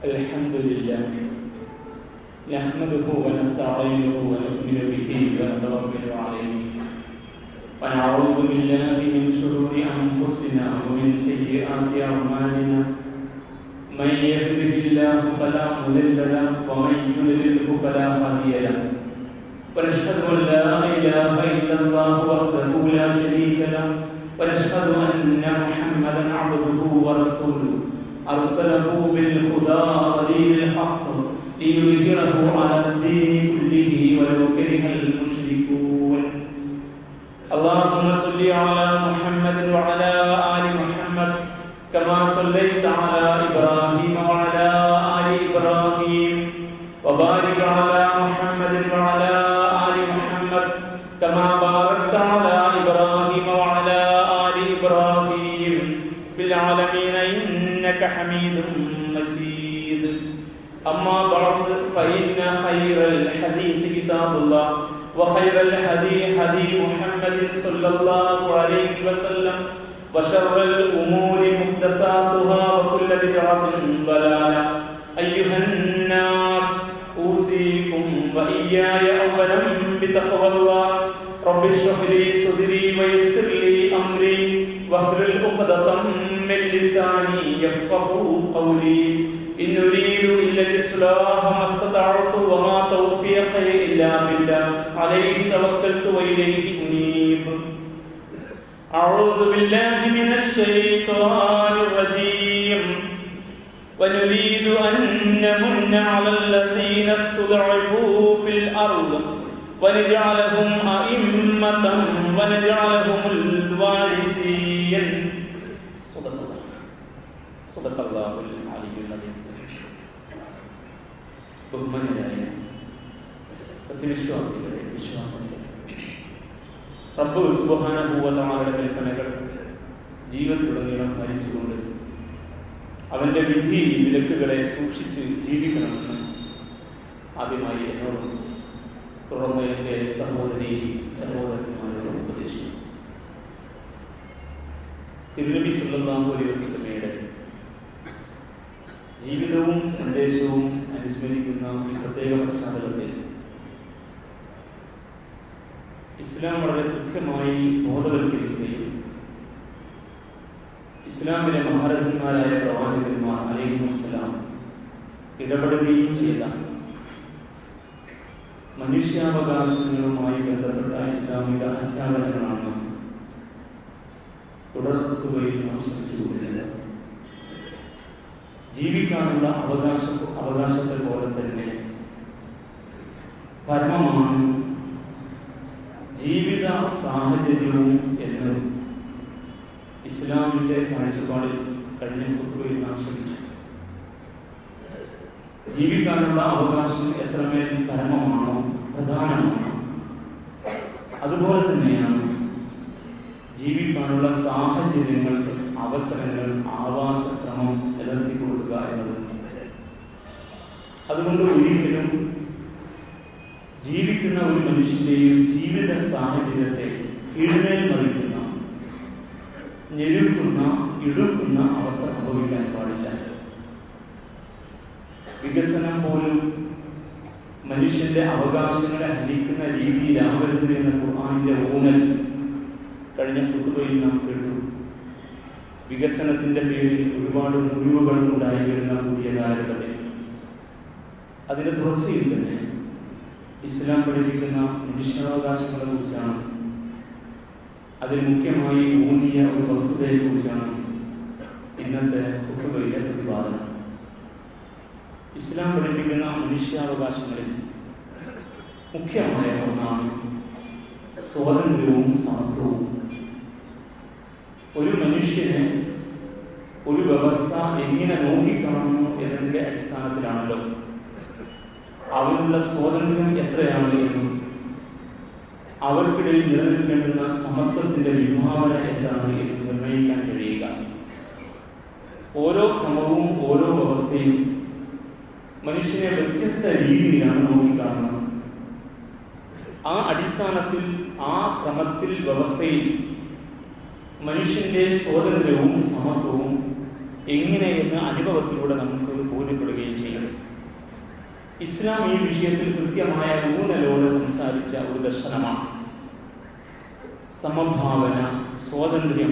الحمد لله نحمده ونستعينه ونؤمن به ونتوكل عليه ونعوذ بالله من شرور أنفسنا ومن سيئات أعمالنا من يهده الله فلا مضل له ومن يضلله فلا هادي له ونشهد أن لا إله إلا الله وحده لا شريك له ونشهد أن محمدا عبده ورسوله أرسله بالهدى ودين الحق ليظهره على الدين كله ولو كره المشركون اللهم صل على محمد وعلى آل محمد كما صليت على إبراهيم وعلى آل إبراهيم وبارك على محمد وعلى آل محمد كما باركت على إبراهيم وعلى آل إبراهيم في العالمين إنك حميد مجيد أما بعد فإن خير الحديث كتاب الله وخير الهدي هدي محمد صلى الله عليه وسلم وشر الأمور محدثاتها وكل بدعة ضلالة أيها الناس أوصيكم وإياي أولا بتقوى الله رب اشرح لي صدري ويسر لي أمري واحلل عقدة من لساني يفقهوا قولي إن أريد إلا الإصلاح ما استطعت وما توفيقي إلا بالله عليه توكلت وإليه أنيب أعوذ بالله من الشيطان الرجيم ونريد أن نمن على الذين استضعفوا في الأرض ونجعلهم أئمة ونجعلهم الوارثين صدق الله العلي العظيم ബഹുമാന്യരായ സത്യവിശ്വാസികളെ വിശ്വാസികളെ റബ്ബ് സുബ്ഹാനഹു വ തആലയുടെ കൽപ്പനകൾ ജീവിതത്തിലുടനീളം പാലിച്ചുകൊണ്ട് അവന്റെ വിധി വിലക്കുകളെ സൂക്ഷിച്ച് ജീവിക്കണമെന്ന് ആദ്യമായി എന്നോടും തുടർന്ന് എൻ്റെ സഹോദരി സഹോദരന്മാരോടും ഉപദേശിച്ചു. തിരുനബി സല്ലല്ലാഹു അലൈഹി വസല്ലമയുടെ ജീവിതവും സന്ദേശവും അനുസ്മരിക്കുന്ന ഈ പ്രത്യേക പശ്ചാത്തലത്തിൽ ഇസ്ലാം വളരെ കൃത്യമായി ബോധവൽക്കരിക്കുകയും ഇസ്ലാമിലെ മഹാരഥന്മാരായ പ്രവാചകന്മാർ അലൈഹിസ്സലാം ഇടപെടുകയും ചെയ്ത മനുഷ്യാവകാശങ്ങളുമായി ബന്ധപ്പെട്ട ഇസ്ലാമിക അധ്യാപനങ്ങളാണ് തുടർത്തുകയിൽ നാം ശ്രമിച്ചുകൊണ്ടിരുന്നത്. ജീവിക്കാനുള്ള അവകാശത്തെ പോലെ തന്നെ പരമമാണ് ജീവിത സാഹചര്യവും എന്ന് ഇസ്ലാമിന്റെ കാഴ്ചപ്പാടിൽ കഴിഞ്ഞ ഖുത്ബയിൽ നാം ശ്രമിച്ചു. ജീവിക്കാനുള്ള അവകാശം എത്രമേൽ പരമമാണോ പ്രധാനമാണോ അതുപോലെ തന്നെയാണ് ജീവിക്കാനുള്ള സാഹചര്യങ്ങൾ, അവസരങ്ങൾ, ആവാസക്രമം നിലനിർത്തി കൊടുക്കുക എന്നത്. അതുകൊണ്ട് ഒരിക്കലും ജീവിക്കുന്ന ഒരു മനുഷ്യന്റെയും ജീവിത സാഹചര്യത്തെ കീഴ്മേൽ മറിക്കുന്ന, ഞെരുക്കുന്ന, ഇടുക്കുന്ന അവസ്ഥ സംഭവിക്കാൻ പാടില്ല. വികസനം പോലും മനുഷ്യന്റെ അവകാശങ്ങളെ ഹനിക്കുന്ന രീതിയിലാവരുത് എന്ന ഖുർആനിന്റെ ഊന്നൽ കഴിഞ്ഞ ഖുത്ബയിൽ നാം കേട്ടു. വികസനത്തിന്റെ പേരിൽ ഒരുപാട് മുറിവുകൾ ഉണ്ടായി വരുന്ന പുതിയ കാലഘട്ടത്തിൽ അതിന്റെ തുടർച്ചയിൽ തന്നെ ഇസ്ലാം പഠിപ്പിക്കുന്ന മനുഷ്യാവകാശങ്ങളെ കുറിച്ചാണ്, അതിൽ മുഖ്യമായി ഊന്നിയ ഒരു വസ്തുതയെ കുറിച്ചാണ് ഇന്നത്തെ ഖുത്ബയിലെ പ്രതിപാദനം. ഇസ്ലാം പഠിപ്പിക്കുന്ന മനുഷ്യാവകാശങ്ങളിൽ മുഖ്യമായ ഒന്നാണ് സ്വാതന്ത്ര്യവും സമത്വവും. ഒരു മനുഷ്യനെ ഒരു വ്യവസ്ഥ എങ്ങനെ നോക്കിക്കാണുന്നു എന്നതിന്റെ അടിസ്ഥാനത്തിലാണല്ലോ അവനുള്ള സ്വാതന്ത്ര്യം എത്രയാണ് എന്നും അവർക്കിടയിൽ നിലനിൽക്കേണ്ടുന്ന സമത്വത്തിന്റെ വിഭാവന എന്താണ് എന്ന് നിർണ്ണയിക്കാൻ കഴിയുക. ഓരോ ക്രമവും ഓരോ വ്യവസ്ഥയും മനുഷ്യനെ വ്യത്യസ്ത രീതിയിലാണ് നോക്കിക്കാണുന്നത്. ആ അടിസ്ഥാനത്തിൽ, ആ ക്രമത്തിൽ, വ്യവസ്ഥയിൽ മനുഷ്യന്റെ സ്വാതന്ത്ര്യവും സമത്വവും എങ്ങനെയെന്ന് അനുഭവത്തിലൂടെ നമുക്ക് ബോധ്യപ്പെടുകയും ഇസ്ലാം ഈ വിഷയത്തിൽ കൃത്യമായ ഊന്നലോട് സംസാരിച്ച ഒരു ദർശനമാണ്. സമഭാവന, സ്വാതന്ത്ര്യം,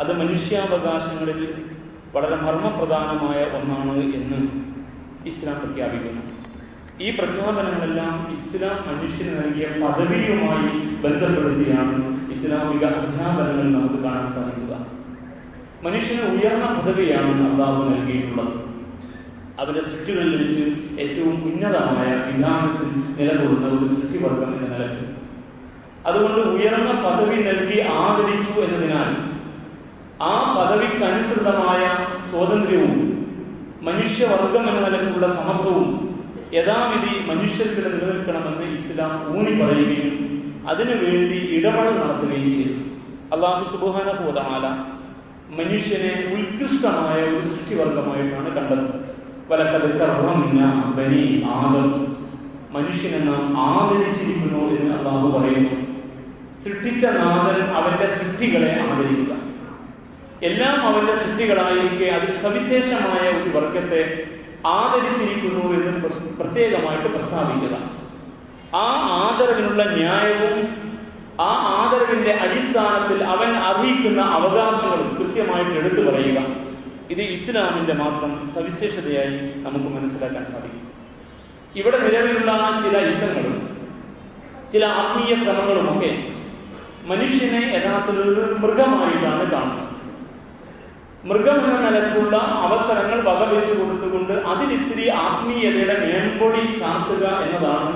അത് മനുഷ്യാവകാശങ്ങളിൽ വളരെ മർമ്മപ്രധാനമായ ഒന്നാണ് എന്ന് ഇസ്ലാം പ്രഖ്യാപിക്കുന്നു. ഈ പ്രഖ്യാപനങ്ങളെല്ലാം ഇസ്ലാം മനുഷ്യന് നൽകിയ പദവിയുമായി ബന്ധപ്പെടുത്തിയാണ് ഇസ്ലാമിക അധ്യാപനങ്ങൾ നമുക്ക് കാണാൻ സാധിക്കുക. മനുഷ്യന് ഉയർന്ന പദവിയാണ് അല്ലാഹു നൽകിയിട്ടുള്ളത്. അവരുടെ സൃഷ്ടികളിൽ വെച്ച് ഏറ്റവും ഉന്നതമായ വിധാനത്തിൽ നിലകൊള്ളുന്ന ഒരു സൃഷ്ടിവർഗം എന്ന നിലക്ക്. അതുകൊണ്ട് ഉയർന്ന പദവി നൽകി ആദരിച്ചു എന്നതിനാൽ ആ പദവിക്കനുസൃതമായ സ്വാതന്ത്ര്യവും മനുഷ്യവർഗം എന്ന നിലക്കുള്ള സമത്വവും യഥാവിധി മനുഷ്യർക്കിടെ നിലനിൽക്കണമെന്ന് ഇസ്ലാം ഊന്നി പറയുകയും അതിനുവേണ്ടി ഇടപെടൽ നടത്തുകയും ചെയ്തു. അല്ലാഹു സുബ്ഹാനഹു വ തആല മനുഷ്യനെ ഉത്കൃഷ്ടമായ ഒരു സൃഷ്ടിവർഗമായിട്ടാണ് കണ്ടത്. വലഖദ് കറംനാ ബനി ആദം, മനുഷ്യനെ നാം ആദരിച്ചിരിക്കുന്നു എന്ന് അല്ലാഹു പറയുന്നു. സൃഷ്ടിച്ച നാഥൻ അവന്റെ സൃഷ്ടികളെ ആദരിക്കുക. എല്ലാം അവന്റെ സൃഷ്ടികളായിരിക്കെ അതിൽ സവിശേഷമായ ഒരു വർഗത്തെ ആദരിച്ചിരിക്കുന്നു എന്ന് പ്രത്യേകമായിട്ട് പ്രസ്താവിക്കുക. ആ ആദരവിനുള്ള ന്യായവും ആ ആദരവിന്റെ അടിസ്ഥാനത്തിൽ അവൻ അർഹിക്കുന്ന അവകാശങ്ങളും കൃത്യമായിട്ട് എടുത്തു പറയുക. ഇത് ഇസ്ലാമിന്റെ മാത്രം സവിശേഷതയായി നമുക്ക് മനസ്സിലാക്കാൻ സാധിക്കും. ഇവിടെ നിലവിലുള്ള ചില ഇസങ്ങളും ചില ആത്മീയ ക്രമങ്ങളുമൊക്കെ മനുഷ്യനെ യഥാർത്ഥത്തിൽ ഒരു മൃഗമായിട്ടാണ് കാണുന്നത്. മൃഗം എന്ന നിലക്കുള്ള അവസരങ്ങൾ വകവെച്ചു കൊടുത്തുകൊണ്ട് അതിലിത്തിരി ആത്മീയതയുടെ മേൽപ്പൊടി ചാർത്തുക എന്നതാണ്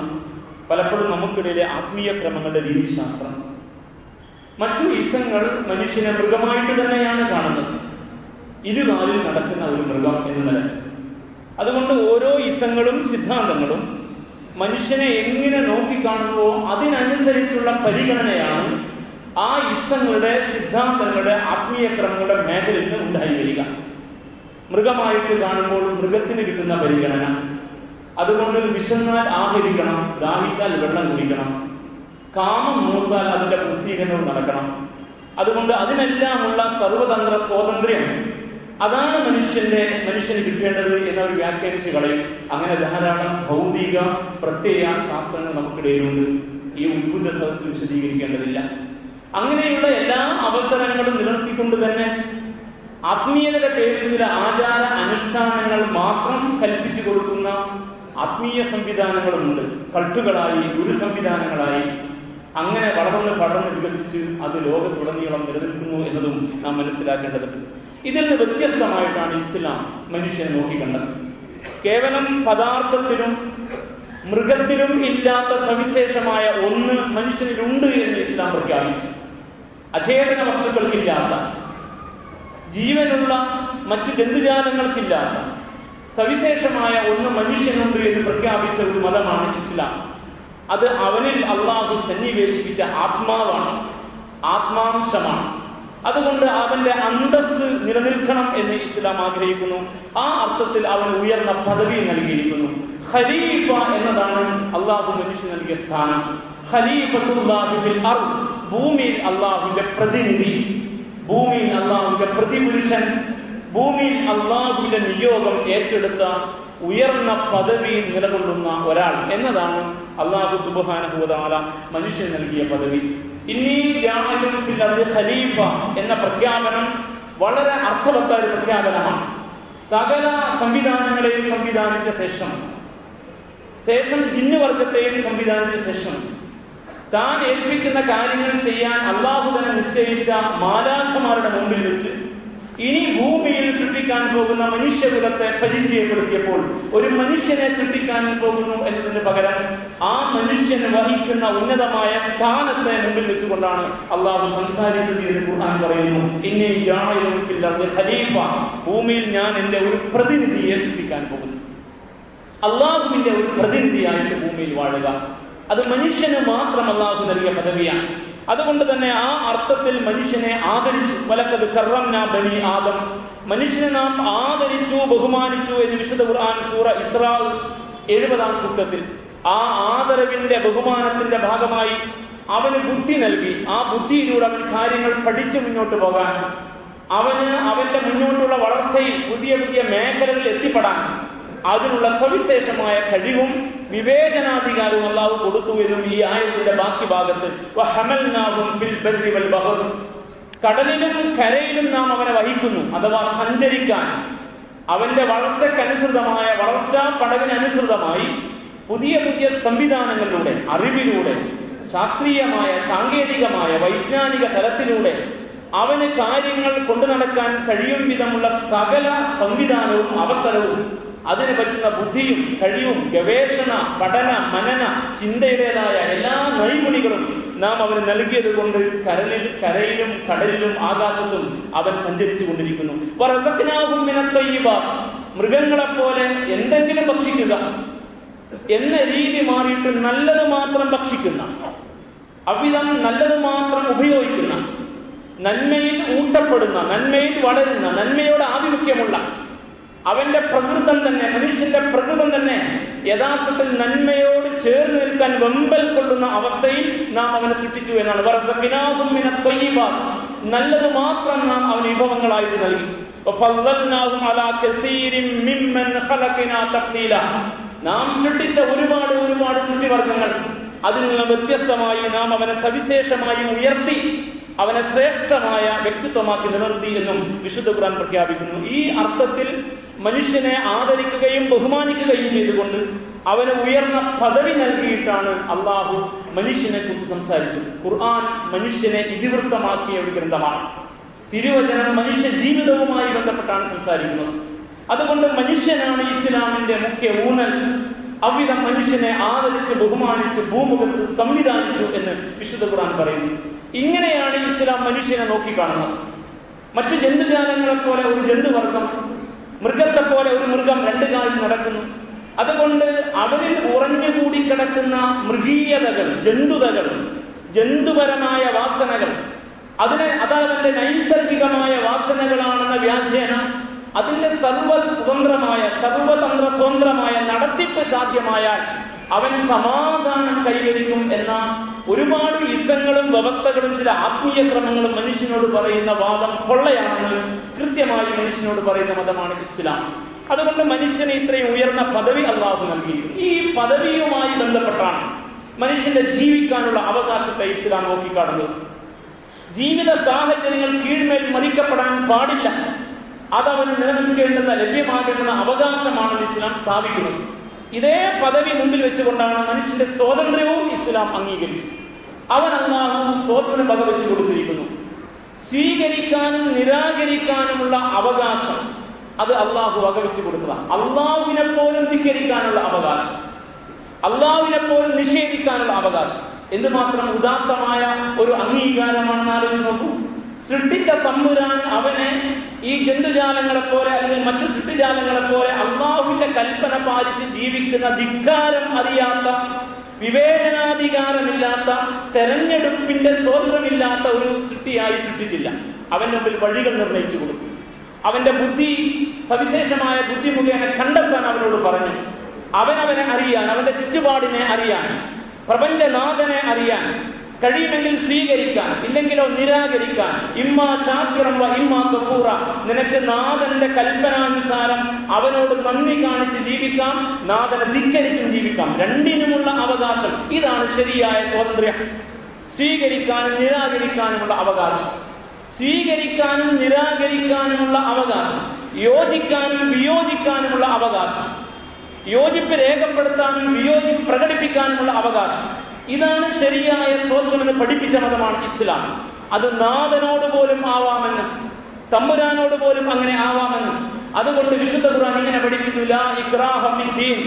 പലപ്പോഴും നമുക്കിടയിലെ ആത്മീയ ക്രമങ്ങളുടെ രീതിശാസ്ത്രം. മറ്റു ഇസങ്ങൾ മനുഷ്യനെ മൃഗമായിട്ട് തന്നെയാണ് കാണുന്നത്, ഇരുകാലിൽ നടക്കുന്ന ഒരു മൃഗം എന്ന നിലക്ക്. അതുകൊണ്ട് ഓരോ ഇസങ്ങളും സിദ്ധാന്തങ്ങളും മനുഷ്യനെ എങ്ങനെ നോക്കിക്കാണുന്നുവോ അതിനനുസരിച്ചുള്ള പരിഗണനയാണ് ആ ഇസങ്ങളുടെ സിദ്ധാന്തങ്ങളുടെ ആത്മീയ ക്രമങ്ങളുടെ മേഖലയിൽ നിന്ന് ഉണ്ടായി വരിക. മൃഗമായിട്ട് കാണുമ്പോൾ മൃഗത്തിന് കിട്ടുന്ന പരിഗണന, അതുകൊണ്ട് വിശന്നാൽ ആഹരിക്കണം, ദാഹിച്ചാൽ വെള്ളം കുടിക്കണം, കാമം മൂത്താൽ അതിന്റെ പൂർത്തീകരണം നടക്കണം. അതുകൊണ്ട് അതിനെല്ലാമുള്ള സർവതന്ത്ര സ്വാതന്ത്ര്യം അതാണ് മനുഷ്യന് കിട്ടേണ്ടത് എന്നവർ വ്യാഖ്യാനിച്ച് കളയും. അങ്ങനെ ധാരാളം ഭൗതിക പ്രത്യയ ശാസ്ത്രങ്ങൾ നമുക്കിടയിലുണ്ട്. ഈ ഉത്ഭുത സദസ്സിൽ വിശദീകരിക്കേണ്ടതില്ല. അങ്ങനെയുള്ള എല്ലാ അവസരങ്ങളും നിലനിർത്തിക്കൊണ്ട് തന്നെ ആത്മീയതയുടെ പേരിൽ ചില ആചാര അനുഷ്ഠാനങ്ങൾ മാത്രം കൽപ്പിച്ചു കൊടുക്കുന്ന ആത്മീയ സംവിധാനങ്ങളുമുണ്ട്. കൾട്ടുകളായി, ഗുരു സംവിധാനങ്ങളായി അങ്ങനെ വളർന്ന് വികസിച്ച് അത് ലോകത്തുടനീളം നിലനിൽക്കുന്നു എന്നതും നാം മനസ്സിലാക്കേണ്ടതുണ്ട്. ഇതിൽ നിന്ന് വ്യത്യസ്തമായിട്ടാണ് ഇസ്ലാം മനുഷ്യനെ നോക്കിക്കണ്ടത്. കേവലം പദാർത്ഥത്തിലും മൃഗത്തിലും ഇല്ലാത്ത സവിശേഷമായ ഒന്ന് മനുഷ്യനിലുണ്ട് എന്ന് ഇസ്ലാം പ്രഖ്യാപിച്ചു. അചേതന വസ്തുക്കൾക്കില്ലാത്ത, ജീവനുള്ള മറ്റു ജന്തുജാലങ്ങൾക്കില്ലാത്ത സവിശേഷമായ ഒന്ന് മനുഷ്യനുണ്ട് എന്ന് പ്രഖ്യാപിച്ച ഒരു മതമാണ് ഇസ്ലാം. അത് അവനിൽ അള്ളാഹു സന്നിവേശിപ്പിച്ച ആത്മാവാണ്, ആത്മാംശമാണ്. അതുകൊണ്ട് അവന്റെ അന്തസ്സ് നിലനിൽക്കണം എന്ന് ഇസ്ലാം ആഗ്രഹിക്കുന്നു. ആ അർത്ഥത്തിൽ അവന് ഉയർന്ന പദവി നൽകിയിരിക്കുന്നു. ഖലീഫ എന്നതാണ് അള്ളാഹു മനുഷ്യന് നൽകിയ സ്ഥാനം. ഖലീഫത്തുല്ലാഹി ഫിൽ അർദ്, ഭൂമിയിൽ അള്ളാഹുവിന്റെ പ്രതിനിധി, ഭൂമിയിൽ അള്ളാഹുവിന്റെ പ്രതിപുരുഷൻ, ഭൂമിയിൽ അള്ളാഹുവിന്റെ നിയോഗം ഏറ്റെടുത്ത ഉയർന്ന പദവിയിൽ നിലകൊള്ളുന്ന ഒരാൾ എന്നതാണ് അള്ളാഹു സുബ്ഹാനഹു വ തആല മനുഷ്യന് നൽകിയ പദവി. ഇന്നീ ജാഇലുൻ ഫിൽ അർദി ഖലീഫ എന്ന പ്രഖ്യാപനം വളരെ അർത്ഥവത്തായ ഒരു പ്രഖ്യാപനമാണ്. സകല സംവിധാനങ്ങളെയും സംവിധാനിച്ച ശേഷം ജിന്നുവർഗത്തെയും സംവിധാനിച്ച ശേഷം താൻ ഏൽപ്പിക്കുന്ന കാര്യങ്ങൾ ചെയ്യാൻ അള്ളാഹു തന്നെ നിശ്ചയിച്ച മാലാഖമാരുടെ മുമ്പിൽ വെച്ച് ഇനി ഭൂമിയിൽ സൃഷ്ടിക്കാൻ പോകുന്ന മനുഷ്യകുലത്തെ പരിചയപ്പെടുത്തിയപ്പോൾ ഒരു മനുഷ്യനെ സൃഷ്ടിക്കാൻ പോകുന്നു എന്നതിന് പകരം ആ മനുഷ്യന് വഹിക്കുന്ന ഉന്നതമായ സ്ഥാനത്തെ മുമ്പിൽ വെച്ചുകൊണ്ടാണ് അള്ളാഹു സംസാരിച്ചത് എന്ന് ഖുർആൻ പറയുന്നു. ഇന്നീ ജാഇലുൻ ഫിൽ അർദി ഖലീഫ, ഭൂമിയിൽ ഞാൻ എൻ്റെ ഒരു പ്രതിനിധിയെ സൃഷ്ടിക്കാൻ പോകുന്നു. അള്ളാഹുവിന്റെ ഒരു പ്രതിനിധിയായിട്ട് ഭൂമിയിൽ വാഴുക, അത് മനുഷ്യന് മാത്രം അള്ളാഹു നൽകിയ പദവിയാണ്. അതുകൊണ്ട് തന്നെ ആ അർത്ഥത്തിൽ മനുഷ്യനെ ആദരിച്ചു. വലഖദ് കറംനാ ബനി ആദം, മനുഷ്യനെ നാം ആദരിച്ചു, ബഹുമാനിച്ചു എന്ന് വിശുദ്ധ ഖുർആൻ സൂറ ഇസ്രാ 70-ാം സൂക്തത്തിൽ. ആ ആദരവിന്റെ ബഹുമാനത്തിന്റെ ഭാഗമായി അവന് ബുദ്ധി നൽകി. ആ ബുദ്ധിയിലൂടെ അവൻ കാര്യങ്ങൾ പഠിച്ചു മുന്നോട്ട് പോകാൻ, അവന് അവന്റെ മുന്നോട്ടുള്ള വളർച്ചയിൽ പുതിയ പുതിയ മേഖലകളിൽ എത്തിപ്പെടാൻ അതിനുള്ള സവിശേഷമായ കഴിവും വിവേചനാധികാരവും അള്ളാഹു കൊടുത്തു എന്നും ഈ ആയത്തിന്റെ ബാക്കി ഭാഗത്ത് വഹമൽനാഹും ഫിൽ ബർരി വൽ ബഹർ, കടലിലും കരയിലും നാം അവനെ വഹിക്കുന്നു, അഥവാ സഞ്ചരിക്കാൻ അവന്റെ വളർച്ചക്കനുസൃതമായ വളർച്ചാ പടവിനനുസൃതമായി പുതിയ പുതിയ സംവിധാനങ്ങളിലൂടെ, അറിവിലൂടെ, ശാസ്ത്രീയമായ സാങ്കേതികമായ വൈജ്ഞാനിക തലത്തിലൂടെ അവന് കാര്യങ്ങൾ കൊണ്ടു നടക്കാൻ കഴിയും വിധമുള്ള സകല സംവിധാനവും അവസരവും അതിന് പറ്റുന്ന ബുദ്ധിയും കഴിവും ഗവേഷണ പഠന മനന ചിന്തയുടേതായ എല്ലാ നൈപുണികളും നാം അവന് നൽകിയത് കൊണ്ട് കരയിലും കടലിലും ആകാശത്തും അവൻ സഞ്ചരിച്ചു കൊണ്ടിരിക്കുന്നു. മൃഗങ്ങളെപ്പോലെ എന്തെങ്കിലും ഭക്ഷിക്കുക എന്ന രീതി മാറിയിട്ട് നല്ലത് മാത്രം ഭക്ഷിക്കുന്ന, അവിധം നല്ലത് മാത്രം ഉപയോഗിക്കുന്ന, നന്മയിൽ ഊട്ടപ്പെടുന്ന, നന്മയിൽ വളരുന്ന, നന്മയോട് ആഭിമുഖ്യമുള്ള അവന്റെ പ്രകൃതം തന്നെ, മനുഷ്യന്റെ പ്രകൃതം തന്നെ യഥാർത്ഥത്തിൽ നന്മയോട് ചേർന്ന് നിൽക്കാൻ വെമ്പൽ കൊള്ളുന്ന അവസ്ഥയിൽ നാം അവനെ സൃഷ്ടിച്ചു എന്നാണ്. നല്ലത് മാത്രം നാം അവന് വിഭവങ്ങളായിട്ട് നൽകി. നാം സൃഷ്ടിച്ച ഒരുപാട് ഒരുപാട് സൃഷ്ടിവർഗങ്ങൾ, അതിൽ നിന്ന് വ്യത്യസ്തമായി നാം അവനെ സവിശേഷമായി ഉയർത്തി അവനെ ശ്രേഷ്ഠമായ വ്യക്തിത്വമാക്കി നിലനിർത്തി എന്നും വിശുദ്ധ ഖുർആൻ പ്രഖ്യാപിക്കുന്നു. ഈ അർത്ഥത്തിൽ മനുഷ്യനെ ആദരിക്കുകയും ബഹുമാനിക്കുകയും ചെയ്തുകൊണ്ട് അവന് ഉയർന്ന പദവി നൽകിയിട്ടാണ് അള്ളാഹു മനുഷ്യനെ കുറിച്ച് സംസാരിച്ചത്. ഖുർആൻ മനുഷ്യനെ ഇതിവൃത്തമാക്കിയ ഒരു ഗ്രന്ഥമാണ്. തിരുവചനം മനുഷ്യ ജീവിതവുമായി ബന്ധപ്പെട്ടാണ് സംസാരിക്കുന്നത്. അതുകൊണ്ട് മനുഷ്യനാണ് ഇസ്ലാമിന്റെ മുഖ്യ ഊന്നൽ. അവിധം മനുഷ്യനെ ആദരിച്ച് ബഹുമാനിച്ച് ഭൂമുഖത്ത് സംവിധാനിച്ചു എന്ന് വിശുദ്ധ ഖുർആൻ പറയുന്നു. ഇങ്ങനെയാണ് ഇസ്ലാം മനുഷ്യനെ നോക്കിക്കാണുന്നത്. മറ്റു ജന്തുജാലങ്ങളെ പോലെ ഒരു ജന്തുവർഗം, മൃഗത്തെ പോലെ ഒരു മൃഗം രണ്ടു കാലിൽ നടക്കുന്നു. അതുകൊണ്ട് അവരിൽ ഉറഞ്ഞുകൂടി കിടക്കുന്ന മൃഗീയതകൾ, ജന്തുതകൾ, ജന്തുപരമായ വാസനകൾ, അതവന്റെ നൈസർഗികമായ വാസനകളാണെന്ന വ്യാഖ്യാന അതിന്റെ സർവതന്ത്ര സ്വതന്ത്രമായ നടത്തിപ്പ് സാധ്യമായാൽ അവൻ സമാധാനം കൈവരിക്കും എന്ന ഒരുപാട് ഇസങ്ങളും വ്യവസ്ഥകളും ചില ആത്മീയ ക്രമങ്ങളും മനുഷ്യനോട് പറയുന്ന വാദം പൊള്ളയാണെന്ന് കൃത്യമായി മനുഷ്യനോട് പറയുന്ന മതമാണ് ഇസ്ലാം. അതുകൊണ്ട് മനുഷ്യന് ഇത്രയും ഉയർന്ന പദവി അള്ളാഹു നൽകിയിരിക്കുന്നു. ഈ പദവിയുമായി ബന്ധപ്പെട്ടാണ് മനുഷ്യന്റെ ജീവിക്കാനുള്ള അവകാശത്തെ ഇസ്ലാം നോക്കിക്കാണുന്നത്. ജീവിത സാഹചര്യങ്ങൾ കീഴ്മേൽ മറിക്കപ്പെടാൻ പാടില്ല, അതവന് നിലനിൽക്കേണ്ടുന്ന ലഭ്യമാകേണ്ടുന്ന അവകാശമാണെന്ന് ഇസ്ലാം സ്ഥാപിക്കുന്നത്. ഇതേ പദവി മുമ്പിൽ വെച്ചുകൊണ്ടാണ് മനുഷ്യന്റെ സ്വാതന്ത്ര്യവും ഇസ്ലാം അംഗീകരിച്ചത്. അവൻ അല്ലാഹു സ്വാതന്ത്ര്യം വകവെച്ചു കൊടുത്തിരിക്കുന്നു. സ്വീകരിക്കാനും നിരാകരിക്കാനുമുള്ള അവകാശം അത് അള്ളാഹു വകവെച്ചു കൊടുത്തതാണ്. അള്ളാഹുവിനെ പോലും ധിക്കരിക്കാനുള്ള അവകാശം, അള്ളാഹുവിനെ പോലും നിഷേധിക്കാനുള്ള അവകാശം എന്തുമാത്രം ഉദാത്തമായ ഒരു അംഗീകാരമാണെന്ന് ആലോചിച്ച് നോക്കൂ. സൃഷ്ടിച്ച തമ്പുരാൻ അവനെ ഈ ജന്തുജാലങ്ങളെ പോലെ അല്ലെങ്കിൽ മറ്റു സൃഷ്ടിജാലങ്ങളെ പോലെ അള്ളാഹുവിന്റെ കൽപ്പന പാലിച്ച് ജീവിക്കുന്ന, ധിക്കാരം അറിയാത്ത, വിവേചനാധികാരമില്ലാത്ത, തെരഞ്ഞെടുപ്പിന്റെ സ്വാതന്ത്ര്യമില്ലാത്ത ഒരു സൃഷ്ടിയായി സൃഷ്ടിച്ചില്ല. അവന്റെ മുമ്പിൽ വഴികൾ നിർണയിച്ചു കൊടുക്കും. അവന്റെ ബുദ്ധി, സവിശേഷമായ ബുദ്ധി മുഖേന കണ്ടെത്താൻ അവനോട് പറഞ്ഞു. അവനവനെ അറിയാൻ, അവന്റെ ചുറ്റുപാടിനെ അറിയാൻ, പ്രപഞ്ചനാഥനെ അറിയാൻ, കഴിയുമെങ്കിൽ സ്വീകരിക്കാൻ, ഇല്ലെങ്കിലോ നിരാകരിക്കാൻ. ഇമ്മാ ശാകിറൻ വ ഇമ്മാ കഫൂറ. നിനക്ക് നാഥന്റെ കൽപ്പനാനുസാരം അവനോട് നന്ദി കാണിച്ച് ജീവിക്കാം, നാഥനെ ധിക്കരിച്ചും ജീവിക്കാം. രണ്ടിനുമുള്ള അവകാശം. ഇതാണ് ശരിയായ സ്വാതന്ത്ര്യം. സ്വീകരിക്കാനും നിരാകരിക്കാനുമുള്ള അവകാശം, സ്വീകരിക്കാനും നിരാകരിക്കാനുമുള്ള അവകാശം, യോജിക്കാനും വിയോജിക്കാനുമുള്ള അവകാശം, യോജിപ്പ് രേഖപ്പെടുത്താനും വിയോജിപ്പ് പ്രകടിപ്പിക്കാനുമുള്ള അവകാശം. ഇതാണ് ശരിയായ സ്വാതന്ത്ര്യമെന്ന് പഠിപ്പിച്ച മതമാണ് ഇസ്ലാം. അത് നാഥനോട് പോലും ആവാമെന്ന്, തമ്പുരാനോട് പോലും അങ്ങനെ ആവാമെന്ന്. അതുകൊണ്ട് വിശുദ്ധ ഖുർആൻ ഇങ്ങനെ പഠിപ്പിച്ചു, ലാ ഇക്റാഹ ഫിദ്ദീൻ.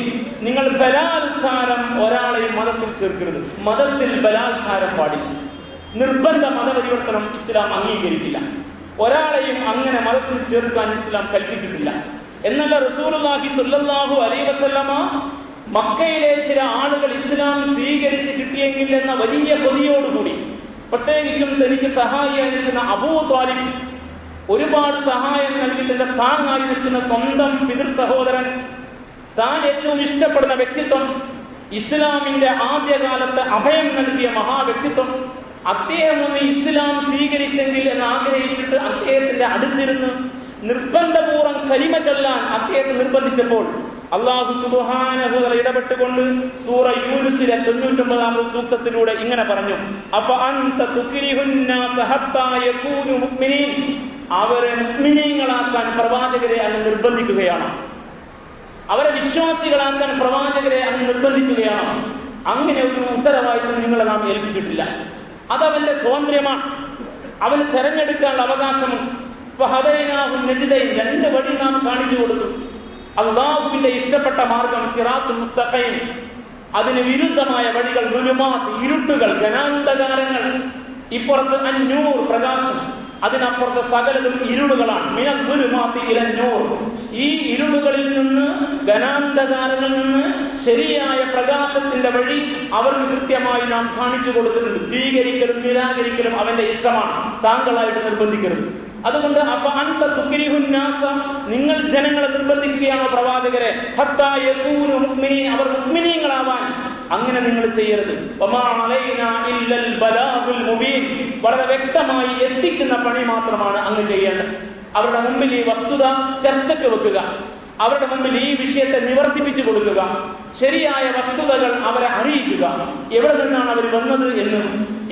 നിങ്ങൾ ബലാത്കാരം ഒരാളെയും മതത്തിൽ ചേർക്കരുത്. മതത്തിൽ ബലാത്കാരം പാടില്ല. നിർബന്ധ മതപരിവർത്തനം ഇസ്ലാം അംഗീകരിക്കില്ല. ഒരാളെയും അങ്ങനെ മതത്തിൽ ചേർക്കാൻ ഇസ്ലാം കൽപ്പിച്ചിട്ടില്ല. എന്നല്ല റസൂലുള്ളാഹി സ്വല്ലല്ലാഹു അലൈഹി വസല്ലമ മക്കയിലെ ചില ആളുകൾ ഇസ്ലാം സ്വീകരിച്ച് കിട്ടിയെങ്കിൽ എന്ന വലിയ കൊതിയോടുകൂടി, പ്രത്യേകിച്ചും തനിക്ക് സഹായിയായി നിൽക്കുന്ന അബൂ ത്വാലിബ്, ഒരുപാട് സഹായം നൽകി തന്റെ താങ്ങായി നിൽക്കുന്ന സ്വന്തം പിതൃ സഹോദരൻ, താൻ ഏറ്റവും ഇഷ്ടപ്പെടുന്ന വ്യക്തിത്വം, ഇസ്ലാമിന്റെ ആദ്യകാലത്ത് അഭയം നൽകിയ മഹാവ്യക്തിത്വം, അദ്ദേഹം ഒന്ന് ഇസ്ലാം സ്വീകരിച്ചെങ്കിൽ എന്ന് ആഗ്രഹിച്ചിട്ട് അദ്ദേഹത്തിന്റെ അടുത്തിരുന്ന് നിർബന്ധപൂർവ്വം കലിമ ചൊല്ലാൻ അദ്ദേഹത്തെ നിർബന്ധിച്ചപ്പോൾ അല്ലാഹു സുബ്ഹാനഹു വ തആല ഇടപെട്ടുകൊണ്ട് സൂറ യൂനുസിലെ 99ാമത്തെ സൂക്തത്തിലൂടെ ഇങ്ങനെ പറഞ്ഞു, അഫ അൻത തുക്രിഹുന്നാസ ഹത്താ യകൂനു മുഅ്മിനീൻ, അവരെ മുഅ്മിനീങ്ങളാക്കാൻ പ്രവാചകരെ അങ്ങ് നിർബന്ധിക്കുകയാണ്, അവരെ വിശ്വാസികളാക്കാൻ പ്രവാചകരെ അങ്ങ് നിർബന്ധിക്കുകയാണ്. അങ്ങനെ ഒരു ഉത്തരവാദിത്വം നിങ്ങളെ നാം ഏൽപ്പിച്ചിട്ടില്ല. അതവന്റെ സ്വാതന്ത്ര്യമാണ്, അവന് തെരഞ്ഞെടുക്കാനുള്ള അവകാശമുണ്ട്. രണ്ട് വഴി നാം കാണിച്ചു കൊടുത്തു. അല്ലാഹുവിന്റെ ഇഷ്ടപ്പെട്ട മാർഗം സിറാത്തുൽ മുസ്തഖീം, അതിന് വിരുദ്ധമായ വഴികൾ ദുലുമാത്ത്, ഇരുട്ടുകൾ, ഘനാന്ധകാരങ്ങൾ, ഇപ്പുറത്ത് അന്നൂർ, പ്രകാശം, അതിനപ്പുറത്ത് സകലതും ഇരുളുകളാണ്. മിനൽ ദുലുമാത്തി ഇലൻ നൂർ, ഈ ഇരുളുകളിൽ നിന്ന്, ഘനാന്ധകാരങ്ങളിൽ നിന്ന് ശരിയായ പ്രകാശത്തിന്റെ വഴി അവർക്ക് കൃത്യമായി നാം കാണിച്ചു കൊടുക്കുന്നുണ്ട്. സ്വീകരിക്കലും നിരാകരിക്കലും അവന്റെ ഇഷ്ടമാണ്, താങ്കളായിട്ട് നിർബന്ധിക്കരുത്. അതുകൊണ്ട് അപ്പ അൻത തുക്രിഹുന്നാസ, നിങ്ങൾ ജനങ്ങളെ നിർബന്ധിക്കുകയാണോ പ്രവാചകരെ, ഹത്താ യകൂനു മുഅ്മിനീൻ, അവർ മുഅ്മിനീങ്ങളാവാൻ അങ്ങനെ നിങ്ങൾ ചെയ്യരുത്. വമാ അലൈനാ ഇല്ലൽ ബലാഗുൽ മുബീൻ, വളരെ വ്യക്തമായി എത്തിക്കുന്ന പണി മാത്രമാണ് അങ്ങ് ചെയ്യേണ്ടത്. അവരുടെ മുമ്പിൽ ഈ വസ്തുത ചർച്ചയ്ക്ക് വെക്കുക, അവരുടെ മുമ്പിൽ ഈ വിഷയത്തെ നിവർത്തിപ്പിച്ചു കൊടുക്കുക, ശരിയായ വസ്തുതകൾ അവരെ അറിയിക്കുക, എവിടെ നിന്നാണ് അവർ വന്നത് എന്നും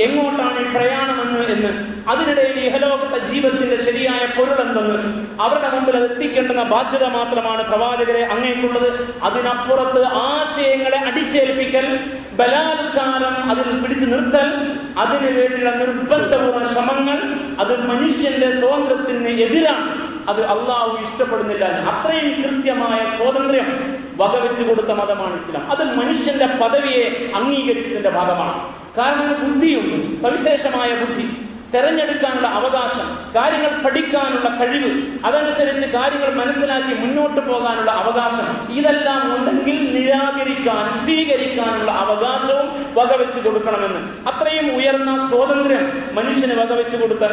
എങ്ങോട്ടാണ് ഈ പ്രയാണമെന്ന് എന്ന്, അതിനിടയിൽ ഇഹലോകത്തെ ജീവിതത്തിന്റെ ശരിയായ പൊരുളെന്തെന്ന് അവരുടെ മുമ്പിൽ അത് എത്തിക്കേണ്ടുന്ന ബാധ്യത മാത്രമാണ് പ്രവാചകരെ അങ്ങേക്കുള്ളത്. അതിനപ്പുറത്ത് ആശയങ്ങളെ അടിച്ചേൽപ്പിക്കൽ, ബലാത്കാരം, അതിൽ പിടിച്ചു നിർത്തൽ, അതിനു വേണ്ടിയുള്ള നിർബന്ധപൂർവ്വ ശ്രമങ്ങൾ, അത് മനുഷ്യന്റെ സ്വാതന്ത്ര്യത്തിന് എതിരാണ്. അത് അള്ളാഹു ഇഷ്ടപ്പെടുന്നില്ല. അത്രയും കൃത്യമായ സ്വാതന്ത്ര്യം വകവെച്ചു കൊടുത്ത മതമാണ് ഇസ്ലാം. അത് മനുഷ്യന്റെ പദവിയെ അംഗീകരിച്ചതിന്റെ ഭാഗമാണ്. കാരണം ബുദ്ധിയുണ്ട്, സവിശേഷമായ ബുദ്ധി, തെരഞ്ഞെടുക്കാനുള്ള അവകാശം, കാര്യങ്ങൾ പഠിക്കാനുള്ള കഴിവ്, അതനുസരിച്ച് കാര്യങ്ങൾ മനസ്സിലാക്കി മുന്നോട്ട് പോകാനുള്ള അവകാശം, ഇതെല്ലാം ഉണ്ടെങ്കിൽ നിരാകരിക്കാനും സ്വീകരിക്കാനുള്ള അവകാശവും വകവെച്ചു കൊടുക്കണമെന്ന് അത്രയും ഉയർന്ന സ്വാതന്ത്ര്യം മനുഷ്യന് വകവെച്ചു കൊടുത്ത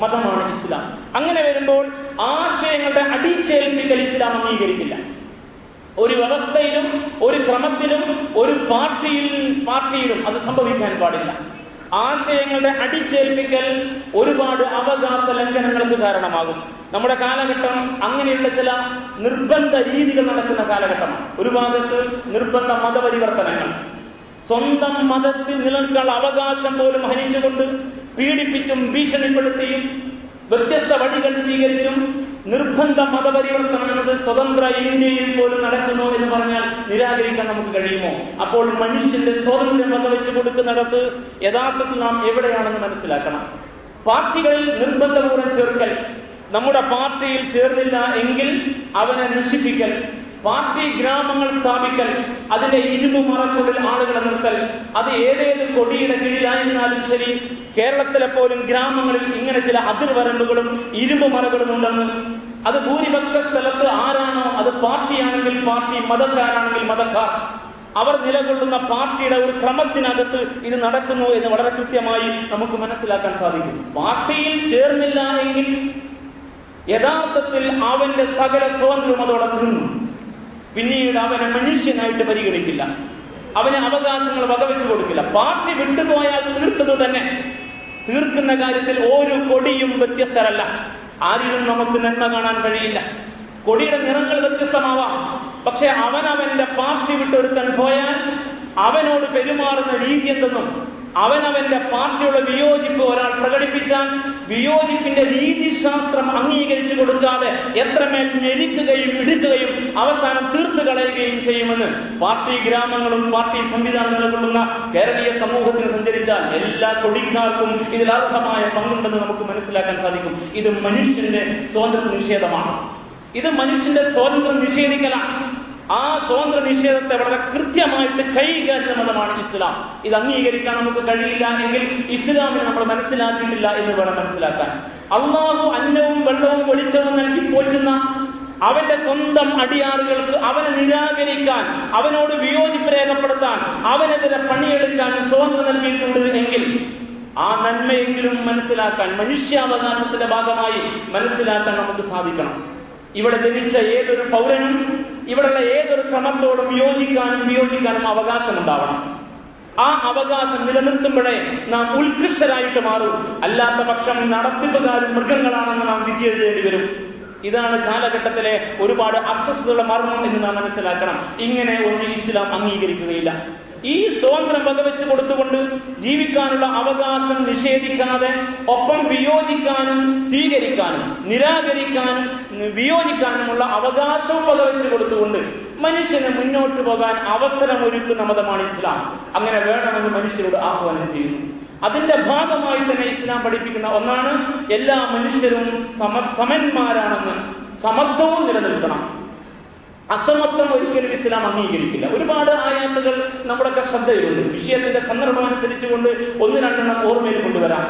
മതമാണ് ഇസ്ലാം. അങ്ങനെ വരുമ്പോൾ ആശയങ്ങളുടെ അടിച്ചേൽപ്പിക്കൽ ഇസ്ലാം അംഗീകരിക്കില്ല. ഒരു വ്യവസ്ഥയിലും ഒരു ക്രമത്തിലും ഒരു പാർട്ടിയിലും അത് സംഭവിക്കാൻ പാടില്ല. ആശയങ്ങളുടെ അടിച്ചേൽപ്പിക്കൽ ഒരുപാട് അവകാശ ലംഘനങ്ങൾക്ക് കാരണമാകും. നമ്മുടെ കാലഘട്ടം അങ്ങനെയുള്ള ചില നിർബന്ധ രീതികൾ നടക്കുന്ന കാലഘട്ടമാണ്. ഒരു ഭാഗത്ത് നിർബന്ധ മതപരിവർത്തനങ്ങൾ, സ്വന്തം മതത്തിൽ നിലനിൽക്കാനുള്ള അവകാശം പോലും ഹനിച്ചുകൊണ്ട് പീഡിപ്പിച്ചും ഭീഷണിപ്പെടുത്തിയും വ്യത്യസ്ത വഴികൾ സ്വീകരിച്ചും നിർബന്ധ മതപരിവർത്തനം എന്നത് സ്വതന്ത്ര ഇന്ത്യയിൽ പോലും നടക്കുന്നു എന്ന് പറഞ്ഞാൽ നിരാകരിക്കാൻ നമുക്ക് കഴിയുമോ? അപ്പോൾ മനുഷ്യന്റെ സ്വാതന്ത്ര്യം വകവെച്ചു കൊടുക്കുന്നിടത്ത് യഥാർത്ഥത്തിൽ നാം എവിടെയാണെന്ന് മനസ്സിലാക്കണം. പാർട്ടികളിൽ നിർബന്ധപൂർവ്വം ചേർക്കൽ, നമ്മുടെ പാർട്ടിയിൽ ചേർന്നില്ല എങ്കിൽ അവനെ നശിപ്പിക്കൽ, പാർട്ടി ഗ്രാമങ്ങൾ സ്ഥാപിക്കൽ, അതിന്റെ ഇരുമ്പ് മറക്കുള്ളിൽ ആളുകളെ നിർത്തൽ, അത് ഏതേത് കൊടിയുടെ കീഴിലായിരുന്നാലും ശരി, കേരളത്തിലെ പോലും ഗ്രാമങ്ങളിൽ ഇങ്ങനെ ചില അതിർവരമ്പുകളും ഇരുമ്പ് മറകളും ഉണ്ടെന്ന്, അത് ഭൂരിപക്ഷ സ്ഥലത്ത് ആരാണോ അത് പാർട്ടിയാണെങ്കിൽ പാർട്ടി, മതക്കാരാണെങ്കിൽ മതക്കാർ, അവർ നിലകൊള്ളുന്ന പാർട്ടിയുടെ ഒരു ക്രമത്തിനകത്ത് ഇത് നടക്കുന്നു എന്ന് വളരെ കൃത്യമായി നമുക്ക് മനസ്സിലാക്കാൻ സാധിക്കും. പാർട്ടിയിൽ ചേർന്നില്ല എങ്കിൽ യഥാർത്ഥത്തിൽ അവന്റെ സകല സ്വാതന്ത്ര്യം അതോടെ തീർന്നു. പിന്നീട് അവനെ മനുഷ്യനായിട്ട് പരിഗണിക്കില്ല, അവന് അവകാശങ്ങൾ വകവെച്ചു കൊടുക്കില്ല. പാർട്ടി വിട്ടുപോയാൽ തീർത്തത് തന്നെ. തീർക്കുന്ന കാര്യത്തിൽ ഓരോ കൊടിയും വ്യത്യസ്തരല്ല. ആരിലും നമുക്ക് നന്മ കാണാൻ കഴിയില്ല. കൊടിയുടെ നിറങ്ങൾ വ്യത്യസ്തമാവാം, പക്ഷെ അവനവന്റെ പാർട്ടി വിട്ടൊരുത്തൻ പോയാൽ അവനോട് പെരുമാറുന്ന രീതി എന്തെന്നും, അവനവന്റെ പാർട്ടിയുടെ വിയോജിപ്പ് ഒരാൾ പ്രകടിപ്പിച്ചാൽ വിയോജിപ്പിന്റെ രീതിശാസ്ത്രം അംഗീകരിച്ചു കൊടുക്കാതെ എത്രമേൽ ഞെരിക്കുകയും ഇടുക്കുകയും അവസാനം തീർത്തു കളയുകയും ചെയ്യുമെന്ന് പാർട്ടി ഗ്രാമങ്ങളും പാർട്ടി സംവിധാനം നിലകൊള്ളുന്ന കേരളീയ സമൂഹത്തിന് സഞ്ചരിച്ചാൽ എല്ലാ കൊടിക്കാർക്കും ഇതിൽ അർഹമായ പങ്കുണ്ടെന്ന് നമുക്ക് മനസ്സിലാക്കാൻ സാധിക്കും. ഇത് മനുഷ്യന്റെ സ്വാതന്ത്ര്യ നിഷേധമാണ്. ഇത് മനുഷ്യന്റെ സ്വാതന്ത്ര്യം നിഷേധിക്കലാണ്. ആ സ്വാതന്ത്ര്യ നിഷേധത്തെ വളരെ കൃത്യമായിട്ട് കൈകാര്യം മതമാണ് ഇസ്ലാം. ഇത് അംഗീകരിക്കാൻ നമുക്ക് കഴിയില്ല എങ്കിൽ ഇസ്ലാമിനെ നമ്മൾ മനസ്സിലാക്കിയിട്ടില്ല എന്ന് വേണം മനസ്സിലാക്കാൻ. അള്ളാഹു അന്നവും വെള്ളവും വെളിച്ചവും നൽകി പോറ്റുന്ന അവന്റെ സ്വന്തം അടിയാറുകൾക്ക് അവനെ നിരാകരിക്കാൻ, അവനോട് വിയോജിപ്പ് രേഖപ്പെടുത്താൻ, അവനെതിരെ പണിയെടുക്കാൻ സ്വാതന്ത്ര്യം നൽകിയിട്ടുണ്ട് എങ്കിൽ ആ നന്മയെങ്കിലും മനസ്സിലാക്കാൻ, മനുഷ്യാവകാശത്തിന്റെ ഭാഗമായി മനസ്സിലാക്കാൻ നമുക്ക് സാധിക്കണം. ഇവിടെ ജനിച്ച ഏതൊരു പൗരനും ഇവിടെയുള്ള ഏതൊരു ക്രമത്തോടും യോജിക്കാനും വിയോജിക്കാനും അവകാശമുണ്ടാവണം. ആ അവകാശം നിലനിർത്തുമ്പോഴേ നാം ഉത്കൃഷ്ടരായിട്ട് മാറും. അല്ലാത്ത പക്ഷം നടത്തിപ്പുകാരും മൃഗങ്ങളാണെന്ന് നാം വിധി എഴുതേണ്ടി വരും. ഇതാണ് കാലഘട്ടത്തിലെ ഒരുപാട് അസ്വസ്ഥതയുടെ മർമ്മം എന്ന് നാം മനസ്സിലാക്കണം. ഇങ്ങനെ ഒന്നും ഇസ്ലാം അംഗീകരിക്കുകയില്ല. ഈ സ്വാതന്ത്ര്യം വകവെച്ച് കൊടുത്തുകൊണ്ട് ജീവിക്കാനുള്ള അവകാശം നിഷേധിക്കാതെ, ഒപ്പം വിയോജിക്കാനും സ്വീകരിക്കാനും നിരാകരിക്കാനും വിയോജിക്കാനുമുള്ള അവകാശവും വകവെച്ച് കൊടുത്തുകൊണ്ട് മനുഷ്യന് മുന്നോട്ട് പോകാൻ അവസരമൊരുക്കുന്ന മതമാണ് ഇസ്ലാം. അങ്ങനെ വേണമെന്ന് മനുഷ്യരോട് ആഹ്വാനം ചെയ്യുന്നു. അതിന്റെ ഭാഗമായി തന്നെ ഇസ്ലാം പഠിപ്പിക്കുന്ന ഒന്നാണ് എല്ലാ മനുഷ്യരും സമന്മാരാണെന്ന്. സമത്വവും നിലനിൽക്കണം. അസമത്വം ഒരിക്കലും ഇസ്ലാം അംഗീകരിക്കില്ല. ഒരുപാട് ആയാത്തുകൾ നമ്മുടെയൊക്കെ ശ്രദ്ധയിലുണ്ട്. വിഷയത്തിന്റെ സന്ദർഭം അനുസരിച്ചുകൊണ്ട് 1-2 ഓർമ്മയിൽ കൊണ്ടുവരാം.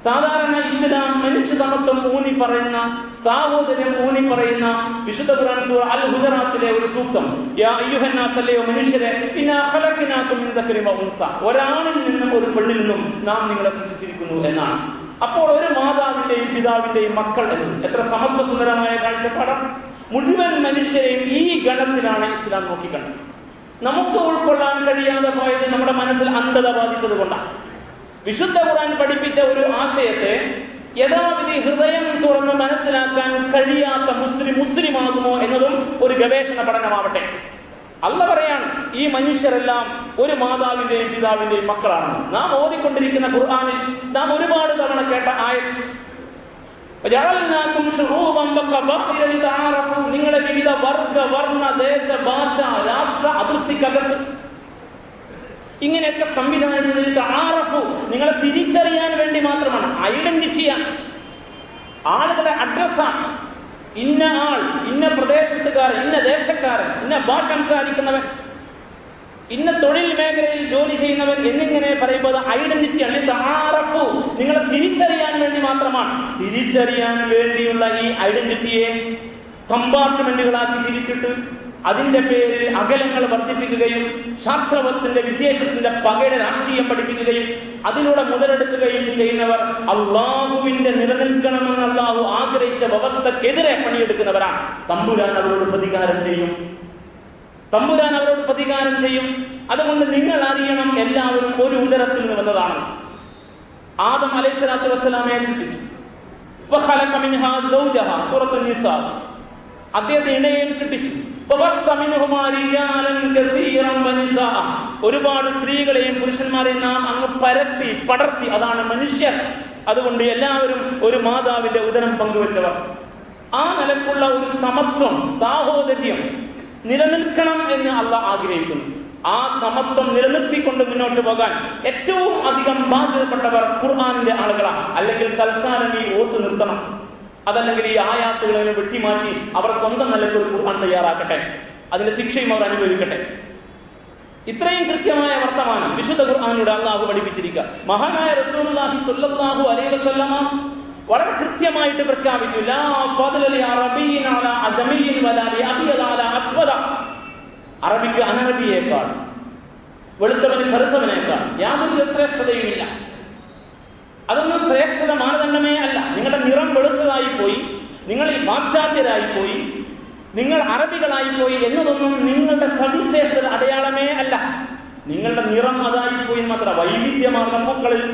സാധാരണ ഇസ്ലാം മനുഷ്യ സമത്വം ഊന്നി പറയുന്ന, സാഹോദര്യം ഊന്നി പറയുന്ന വിശുദ്ധ ഖുർആൻ സൂറ അൽ ഹുജറാത്തിലെ ഒരു സൂക്തം, യാ അയ്യുഹന്നാസ്, അല്ലയോ മനുഷ്യരെ, ഇന്നാ ഖലഖനാകും മിൻ ദക്കരിൻ വ ഉൻസ, ഒരാണിൽ നിന്നും ഒരു പെണ്ണിൽ നിന്നും നാം നിങ്ങളെ സൃഷ്ടിച്ചിരിക്കുന്നു എന്നാണ്. അപ്പോൾ ഒരു മാതാവിന്റെയും പിതാവിന്റെയും മക്കൾ എന്നത് എത്ര സമത്വ സുന്ദരമായ കാഴ്ചപ്പാടാണ്. മുഴുവൻ മനുഷ്യരെയും ഈ ഗണത്തിലാണ് ഇസ്ലാം നോക്കിക്കണ്ടത്. നമുക്ക് ഉൾക്കൊള്ളാൻ കഴിയാതെ പോയത് നമ്മുടെ മനസ്സിൽ അന്ധത ബാധിച്ചത് കൊണ്ടാണ്. വിശുദ്ധ ഖുർആൻ പഠിപ്പിച്ച ഒരു ആശയത്തെ യഥാവിധി ഹൃദയം തുറന്ന് മനസ്സിലാക്കാൻ കഴിയാത്ത മുസ്ലിമാകുമോ എന്നതും ഒരു ഗവേഷണ പഠനമാവട്ടെ. അല്ലാഹ് പറയാണ്, ഈ മനുഷ്യരെല്ലാം ഒരു മാതാവിന്റെയും പിതാവിന്റെയും മക്കളാണ്. നാം ഓതിക്കൊണ്ടിരിക്കുന്ന ഖുർആനിൽ നാം ഒരുപാട് തവണ കേട്ട ആയത്ത്, നിങ്ങളെ വിവിധ വർഗ, വർണ്ണ, ദേശ, ഭാഷ, രാഷ്ട്ര അതിർത്തിക്കകത്ത് ഇങ്ങനെയൊക്കെ സംവിധാനിച്ചതിൽ ആറഫു, നിങ്ങളെ തിരിച്ചറിയാൻ വേണ്ടി മാത്രമാണ്. ഐഡന്റിറ്റിയാണ്, ആളുകളുടെ അഡ്രസ്സാണ്. ഇന്ന ആൾ, ഇന്ന പ്രദേശത്തുകാരൻ, ഇന്ന ദേശക്കാരൻ, ഇന്ന ഭാഷ സംസാരിക്കുന്നവൻ, ഇന്ന തൊഴിൽ മേഖലയിൽ ജോലി ചെയ്യുന്നവൻ എന്നിങ്ങനെ പറയുമ്പോൾ ഐഡന്റിറ്റിയാണ്. ആറഫു, നിങ്ങളെ തിരിച്ചറിയാൻ വേണ്ടി മാത്രമാണ്. തിരിച്ചറിയാൻ വേണ്ടിയുള്ള ഈ ഐഡന്റിറ്റിയെ കമ്പാർട്ട്മെന്റുകളാക്കി തിരിച്ചിട്ട് അതിന്റെ പേരിൽ അകലങ്ങൾ വർദ്ധിപ്പിക്കുകയും ശാസ്ത്രവത്തിന്റെ വിദ്വേഷത്തിന്റെ പകയുടെ രാഷ്ട്രീയം പഠിപ്പിക്കുകയും അതിലൂടെ മുതലെടുക്കുകയും ചെയ്യുന്നവർ അള്ളാഹുവിന്റെ നിലനിൽക്കണമെന്ന് അള്ളാഹു ആഗ്രഹിച്ച വ്യവസ്ഥക്കെതിരെ പണിയെടുക്കുന്നവരാണ്. തമ്പുരാൻ അവരോട് പ്രതികാരം ചെയ്യും. അതുകൊണ്ട് നിങ്ങൾ അറിയണം, എല്ലാവരും ഒരു ഉദരത്തിൽ നിന്ന് വന്നതാണ്. ആദം അലൈഹിസ്സലാത്തു വസ്സലാമയെ സൃഷ്ടിച്ചു. സൂറത്തുൻ നിസാ, അദ്ദേഹത്തെ ഇണയെയും സൃഷ്ടിച്ചു. ഒരുപാട് സ്ത്രീകളെയും പുരുഷന്മാരെയും നാം അങ്ങ് പടർത്തി, അതാണ് മനുഷ്യർ. അതുകൊണ്ട് എല്ലാവരും ഒരു മാതാവിന്റെ ഉദരം പങ്കുവെച്ചവർ. ആ നിലക്കുള്ള ഒരു സമത്വം, സാഹോദര്യം നിലനിൽക്കണം എന്ന് അള്ളാഹ് ആഗ്രഹിക്കുന്നു. ആ സമത്വം നിലനിർത്തിക്കൊണ്ട് മുന്നോട്ട് പോകാൻ ഏറ്റവും അധികം ബാധ്യതപ്പെട്ടവർ ഖുർആനിന്റെ ആളുകളാണ്. അല്ലെങ്കിൽ തൽക്കാലം ഈ ഓത്ത് നിർത്തണം, അതല്ലെങ്കിൽ ഈ ആയാത്തുകളെ വെട്ടിമാറ്റി അവർ സ്വന്തം നിലയ്ക്ക് ഒരു ഖുർആൻ തയ്യാറാക്കട്ടെ, അതിന്റെ ശിക്ഷയും അവർ അനുഭവിക്കട്ടെ. ഇത്രയും കൃത്യമായ വർത്തമാനം വിശുദ്ധ ഖുർആനിലൂടെ അള്ളാഹു പഠിപ്പിച്ചിരിക്കുക. മഹാനായ റസൂലുള്ളാഹി സ്വല്ലല്ലാഹു അലൈഹി വസല്ലമ വളരെ കൃത്യമായിട്ട് പ്രഖ്യാപിച്ചു, ലാ ഫദ്ല ലി അറബിയ്യിൻ അലാ അജമിയ്യിൻ വലാ ലി അബിയൻ അലാ അസ്വദ. അറബിക്ക് അനറബിയേക്കാൾ, വെളുത്തവന് കറുത്തവനേക്കാൾ യാതൊരു ശ്രേഷ്ഠതയുമില്ല. അതൊന്നും ശ്രേഷ്ഠത മാനദണ്ഡമേ അല്ല. നിങ്ങളുടെ നിറം വെളുത്തതായി പോയി, നിങ്ങൾ ഈ പാശ്ചാത്യരായി പോയി, നിങ്ങൾ അറബികളായി പോയി എന്നതൊന്നും നിങ്ങളുടെ സവിശേഷത അടയാളമേ അല്ല. നിങ്ങളുടെ നിറം അതായി പോയി മാത്രം. വൈവിധ്യമാർന്ന പൂക്കളിൽ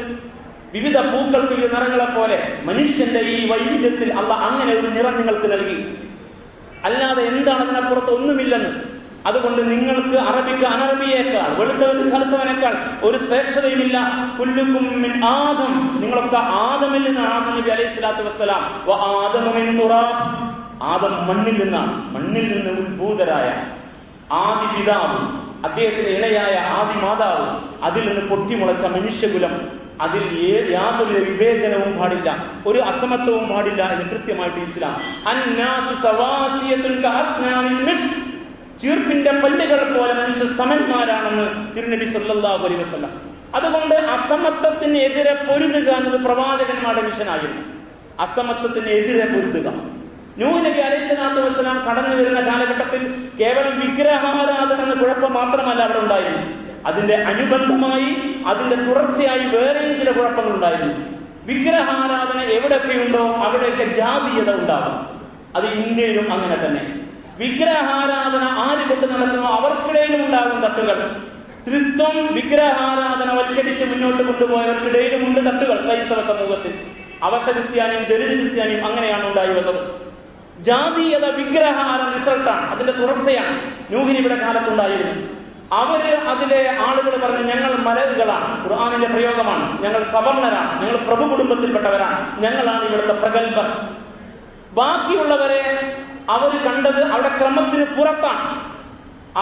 വിവിധ പൂക്കൾക്ക് വിവിധ നിറങ്ങളെ പോലെ മനുഷ്യന്റെ ഈ വൈവിധ്യത്തിൽ അള്ളാഹ് അങ്ങനെ ഒരു നിറം നിങ്ങൾക്ക് നൽകി. അല്ലാതെ എന്താണ് അതിനപ്പുറത്ത് ഒന്നുമില്ലെന്ന്. അതുകൊണ്ട് നിങ്ങൾക്ക് അറബിക്ക് അനറബിയേക്കാൾ, വെളുത്തവന് കറുത്തവനേക്കാൾ ഒരു ശ്രേഷ്ഠതയുമില്ല. കുല്ലുക്കും മിൻ ആദം, നിങ്ങളൊക്കെ ആദമിൽ നിന്നാണ്. ആദം നബി അലൈഹി സ്വലാത്തു വസ്സലാം വആദമു മിൻ തുറാബ്, ആദം മണ്ണിൽ നിന്നാണ്. മണ്ണിൽ നിന്ന് ഉത്ഭൂതരായ ആദി പിതാവ്, അദ്ദേഹത്തിന്റെ ഇണയായ ആദി മാതാവ്, അതിൽ നിന്ന് പൊട്ടിമുളച്ച മനുഷ്യകുലം, അതിൽ യാതൊരു വിവേചനവും പാടില്ല, ഒരു അസമത്വവും പാടില്ല എന്ന് കൃത്യമായിട്ട് ഇസ്ലാം. അന്നാസു സവാസിയത്തുൻ കഅസ്നാനിൽ മിഷ്ക്, ചീർപ്പിന്റെ പല്ലുകൾ പോലെ മനുഷ്യർ സമന്മാരാണെന്ന് തിരുനബി സല്ലല്ലാഹു അലൈഹി വസല്ലം. അതുകൊണ്ട് അസമത്വത്തിന് എതിരെ പൊരുതുക എന്നത് പ്രവാചകന്മാരുടെ മിഷനായിരുന്നു. അസമത്വത്തിന് എതിരെ പൊരുതുക. നൂഹ് നബി അലൈഹി സ്വലാത്തു വസ്സലാം കടന്നു വരുന്ന കാലഘട്ടത്തിൽ കേവലം വിഗ്രഹാരാധന എന്ന കുഴപ്പം മാത്രമല്ല അവിടെ ഉണ്ടായിരുന്നു. അതിന്റെ അനുബന്ധമായി, അതിന്റെ തുടർച്ചയായി വേറെയും ചില കുഴപ്പങ്ങൾ ഉണ്ടായിരുന്നു. വിഗ്രഹാരാധന എവിടെയൊക്കെയുണ്ടോ അവിടെയൊക്കെ ജാതീയത ഉണ്ടാകും. അത് ഇന്ത്യയിലും അങ്ങനെ തന്നെ. വിഗ്രഹാരാധന ആര് കൊണ്ട് നടക്കുന്നോ അവർക്കിടയിലും ഉണ്ടാകും തട്ടുകൾ. ത്രിത്വം വിഗ്രഹാരാധന വൽക്കരിച്ച് മുന്നോട്ട് കൊണ്ടുപോയവർക്കിടയിലുമുണ്ട് തട്ടുകൾ. ക്രൈസ്തവ സമൂഹത്തിൽ അവശ ക്രിസ്ത്യാനിയും ദലിത് ക്രിസ്ത്യാനിയും അങ്ങനെയാണ് ഉണ്ടായി വന്നത്. ജാതീയത, വിഗ്രഹാര റിസൾട്ടാണ്, അതിന്റെ തുടർച്ചയാണ് നൂഹിനിയുടെ കാലത്തുണ്ടായിരുന്നു. അതിലെ ആളുകൾ പറഞ്ഞു, ഞങ്ങൾ മലകുകളാണ്, ഖുർആനിലെ പ്രയോഗമാണ്, ഞങ്ങൾ സവർണരാണ്, ഞങ്ങൾ പ്രഭു കുടുംബത്തിൽപ്പെട്ടവരാണ്, ഞങ്ങളാണ് ഇവിടുത്തെ പ്രഗത്ഭർ. ബാക്കിയുള്ളവരെ അവർ കണ്ടത് അവിടെ ക്രമത്തിന് പുറത്താണ്.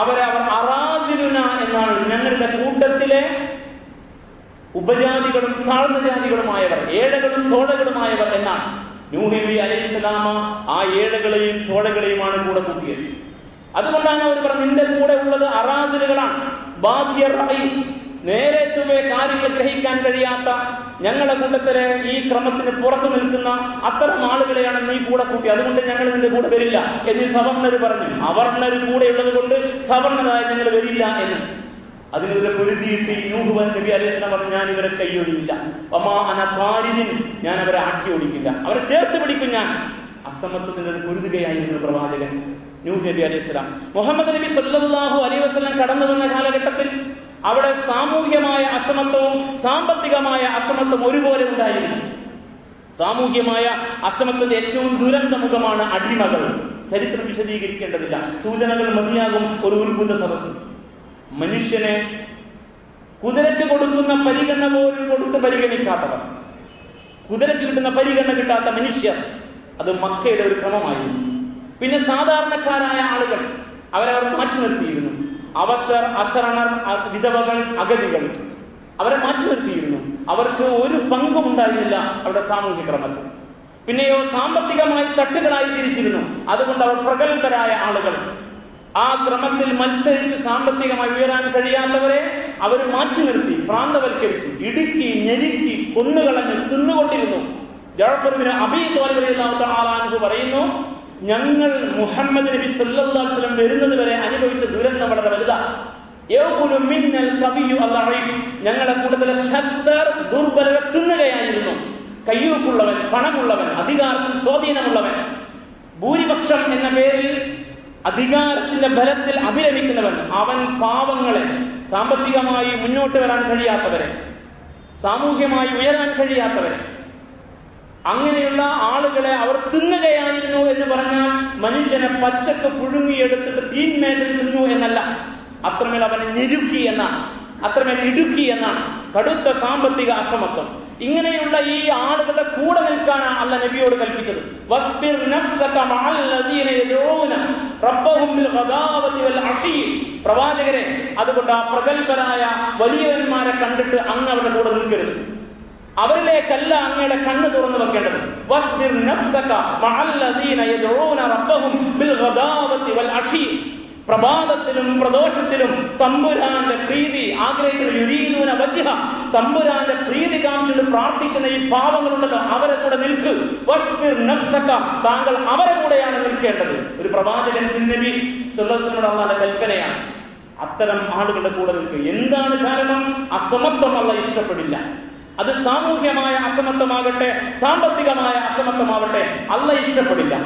അവർ അറാദിലുന എന്നാണ്, ഞങ്ങളുടെ കൂട്ടത്തിലെ ഉപജാതികളും താഴ്ന്ന ജാതികളുമായവർ, ഏഴകളും തോഴകളുമായവർ എന്നാണ്. നൂഹ് നബി അലൈഹിസ്സലാം ആ ഏഴകളെയും തോഴകളെയുമാണ് കൂടെ കൂട്ടിയത്. അതുകൊണ്ടാണ് അവർ പറഞ്ഞത്, നിന്റെ കൂടെ ഉള്ളത് അറാദിലുകളാണ്, ബാധ്യറായി, നേരെ ചൊവ്വേ കാര്യങ്ങൾ ഗ്രഹിക്കാൻ കഴിയാത്ത, ഞങ്ങളുടെ കൂട്ടത്തിലെ ഈ ക്രമത്തിന് പുറത്തു നിൽക്കുന്ന അത്തരം ആളുകളെയാണ് നീ കൂടെ കൂട്ടി, അതുകൊണ്ട് ഞങ്ങൾ നിന്റെ കൂടെ വരില്ല എന്ന് സവർണര് പറഞ്ഞു. അവർണര് കൂടെ ഉള്ളത് കൊണ്ട് സവർണരായി ഞങ്ങൾ വരില്ല എന്ന്. അതിനെതിരെ പൊരുതിയിട്ട് നൂഹ് നബി അലൈഹിസ്സലാം പറഞ്ഞു, ഞാൻ ഇവരെ കൈയൊഴിയില്ല, ഞാൻ അവരെ ആട്ടി ഓടിക്കില്ല, അവരെ ചേർത്ത് പിടിക്കും ഞാൻ. അസമത്വത്തിന്റെ ഒരു പൊരുതുകയായിരുന്നു പ്രവാചകൻ നൂഹ് നബി അലൈഹിസ്സലാം. മുഹമ്മദ് നബി സല്ലല്ലാഹു അലൈഹി വസല്ലം കടന്നു വന്ന കാലഘട്ടത്തിൽ അവിടെ സാമൂഹ്യമായ അസമത്വവും സാമ്പത്തികമായ അസമത്വം ഒരുപോലെ ഉണ്ടായിരുന്നു. സാമൂഹ്യമായ അസമത്വത്തിന്റെ ഏറ്റവും ദുരന്തമുഖമാണ് അടിമകൾ. ചരിത്രം വിശദീകരിക്കേണ്ടതില്ല, സൂചനകൾ മതിയാകും. ഒരു ഉത്ഭുത സദസ്സ്, മനുഷ്യനെ കുതിരക്ക് കൊടുക്കുന്ന പരിഗണന പോലും കൊടുത്ത് പരിഗണിക്കാത്തവർ, കുതിരക്ക് കിട്ടുന്ന പരിഗണന കിട്ടാത്ത മനുഷ്യർ, അത് മക്കയുടെ ഒരു ക്രമമായിരുന്നു. പിന്നെ സാധാരണക്കാരായ ആളുകൾ അവരവർ മാറ്റി നിർത്തിയിരുന്നു. അശരണർ, വിധവകൾ, അഗതികൾ, അവരെ മാറ്റി നിർത്തിയിരുന്നു. അവർക്ക് ഒരു പങ്കും ഉണ്ടായിരുന്നില്ല അവരുടെ സാമൂഹ്യ ക്രമത്തിൽ. പിന്നെയോ സാമ്പത്തികമായി തട്ടുകളായി തിരിച്ചിരുന്നു. അതുകൊണ്ട് അവർ പ്രഗത്ഭരായ ആളുകൾ, ആ ക്രമത്തിൽ മത്സരിച്ച് സാമ്പത്തികമായി ഉയരാൻ കഴിയാത്തവരെ അവർ മാറ്റി നിർത്തി, പ്രാന്തവൽക്കരിച്ചു, ഇടുക്കി, ഞെരുക്കി, കൊന്നുകളഞ്ഞ് തിന്നുകൊണ്ടിരുന്നു. ജഅഫർ ഇബ്നു അബീ ത്വാലിബ് റളിയല്ലാഹു തആല അൻഹു പറയുന്നു, ഞങ്ങൾ മുഹമ്മദ് നബി സല്ലല്ലാഹു അലൈഹി വസല്ലം വരുന്നത് വരെ അനുഭവിച്ച ദുരന്തം വളരെ വലുതാണ്. ഞങ്ങളുടെ കൂട്ടത്തിലെ ശക്തർ ദുർബലരെ തിന്നുകയായിരുന്നു. കയ്യൂക്കുള്ളവൻ, പണമുള്ളവൻ, അധികാരത്തിൽ സ്വാധീനമുള്ളവൻ, ഭൂരിപക്ഷം എന്ന പേരിൽ അധികാരത്തിന്റെ ബലത്തിൽ അഭിരമിക്കുന്നവൻ, അവൻ പാവങ്ങളെ, സാമ്പത്തികമായി മുന്നോട്ട് വരാൻ കഴിയാത്തവരെ, സാമൂഹ്യമായി ഉയരാൻ കഴിയാത്തവരെ, അങ്ങനെയുള്ള ആളുകളെ അവർ തിന്നുകയായിരുന്നു എന്ന് പറഞ്ഞാൽ മനുഷ്യനെ പച്ചക്ക് പുഴുങ്ങിയെടുത്തിട്ട് തീന്മേശയിൽ തിന്നു എന്നല്ല, അത്രമേൽ അവനെ ഞെരുക്കി എന്നാണ്, അത്രമേൽ ഇടുക്കി എന്നാണ്. കടുത്ത സാമ്പത്തിക അസമത്വം. ഇങ്ങനെയുള്ള ഈ ആളുകളുടെ കൂടെ നിൽക്കാനാണ് അല്ലാഹു നബിയോട് കൽപ്പിച്ചത്. വസ്ബിർ നഫ്സക മഅല്ലദീന യദഊന റബ്ബഹും ബിൽ ഗദാവതി വൽ അശീ. പ്രവാചകരെ, അതുകൊണ്ട് ആ പ്രഗൽഭരായ വലിയവന്മാരെ കണ്ടിട്ട് അങ്ങ് അവരുടെ കൂടെ നിൽക്കരുത്, അവരിലേക്കല്ല അങ്ങയുടെ കണ്ണ് തുറന്നു വെക്കേണ്ടത്. വസ്ബിർ നഫ്സക മഅല്ലദീന യദഊന റബ്ബഹും ബിൽ ഗദാവതി വൽ അശീ. പ്രഭാതത്തിലും പ്രദോഷത്തിലും തമ്പുരാന്റെ പ്രീതി ആഗ്രഹിക്കുന്ന തമ്പുരാന്റെ പ്രീതി കാണിച്ചിട്ട് പ്രാർത്ഥിക്കുന്ന ഈ പാവങ്ങളുണ്ടല്ലോ, അവരെ കൂടെ നിൽക്ക്. വസ്ബിർ നഫ്സക, താങ്കൾ അവരെ കൂടെയാണ് നിൽക്കേണ്ടത്. ഒരു പ്രവാചകൻ നബി സല്ലല്ലാഹു അലൈഹി വസല്ലം അല്ലാഹുവിന്റെ കൽപ്പനയാണ്, അത്തരം ആളുകളുടെ കൂടെ നിൽക്കുക. എന്താണ് കാരണം? അസമത്വം അല്ലാഹു ഇഷ്ടപ്പെടില്ല. അത് സാമൂഹ്യമായ അസമത്വമാകട്ടെ, സാമ്പത്തികമായ അസമത്വമാവട്ടെ, അല്ലാഹു ഇഷ്ടപ്പെടില്ല.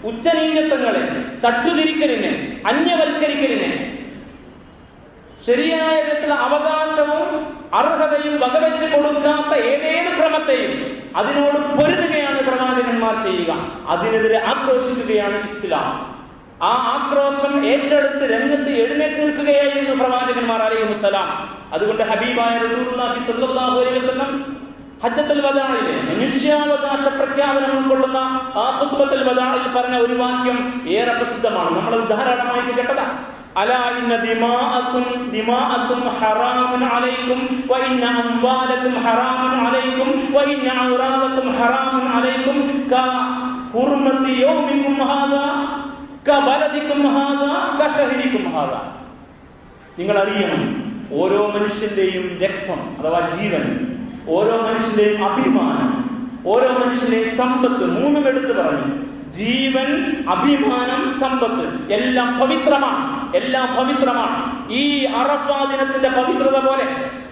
ഉച്ചനീചത്വങ്ങളെ, തട്ടുതിരിക്കലിനെ, അന്യവൽക്കരിക്കലിനെ, ശരിയായ വിധത്തിലുള്ള അവകാശവും അർഹതയും വകവെച്ച് കൊടുക്കാത്ത ഏതേത് ക്രമത്തെയും അതിനോട് പൊരുതുകയാണ് പ്രവാചകന്മാർ ചെയ്യുക. അതിനെതിരെ ആക്രോശിക്കുകയാണ് ഇസ്ലാം. ആ ആക്രോശം ഏറ്റെടുത്ത് രംഗത്ത് എഴുന്നേറ്റ് നിൽക്കുകയായിരുന്നു പ്രവാചകന്മാർ അലൈഹിസ്സലാം. അതുകൊണ്ട് ഹബീബായ റസൂലുള്ളാഹി സ്വല്ലല്ലാഹു അലൈഹി വസല്ലം ഹജ്ജത്തുൽ വദാഇലെ മനുഷ്യാവകാശ പ്രഖ്യാപനം ഉൾക്കൊള്ളുന്ന ആ ഖുത്ബത്തുൽ വദാഇൽ പറഞ്ഞ ഒരു വാക്യം ഏറെ പ്രസിദ്ധമാണ്. നമ്മൾ ധാരാളമായിട്ട് കേട്ടതാണ്. അലാ ഇന്ന ദിമാഅക്കും ഹറാമുൻ അലൈക്കും വ ഇന്ന അംവാലക്കും ഹറാമുൻ അലൈക്കും വ ഇന്ന ഔറാദക്കും ഹറാമുൻ അലൈക്കും ക ഹുർമത്തി യൗമിക്കും ഹാദാ ക ബലദിക്കും ഹാദാ ക ശഹരിക്കും ഹാദാ. നിങ്ങൾ അറിയണം, ഓരോ മനുഷ്യന്റെയും രക്തം അഥവാ ജീവൻ, ഓരോ മനുഷ്യന്റെയും അഭിമാനം, ഓരോ മനുഷ്യന്റെയും സമ്പത്ത്, മൂന്നും എടുത്തു പറഞ്ഞു. ജീവൻ, അഭിമാനം, സമ്പത്ത് എല്ലാം പവിത്രമാണ്, എല്ലാം പവിത്രമാണ്. ഈ അറഫ ദിനത്തിന്റെ പവിത്രത പോലെ,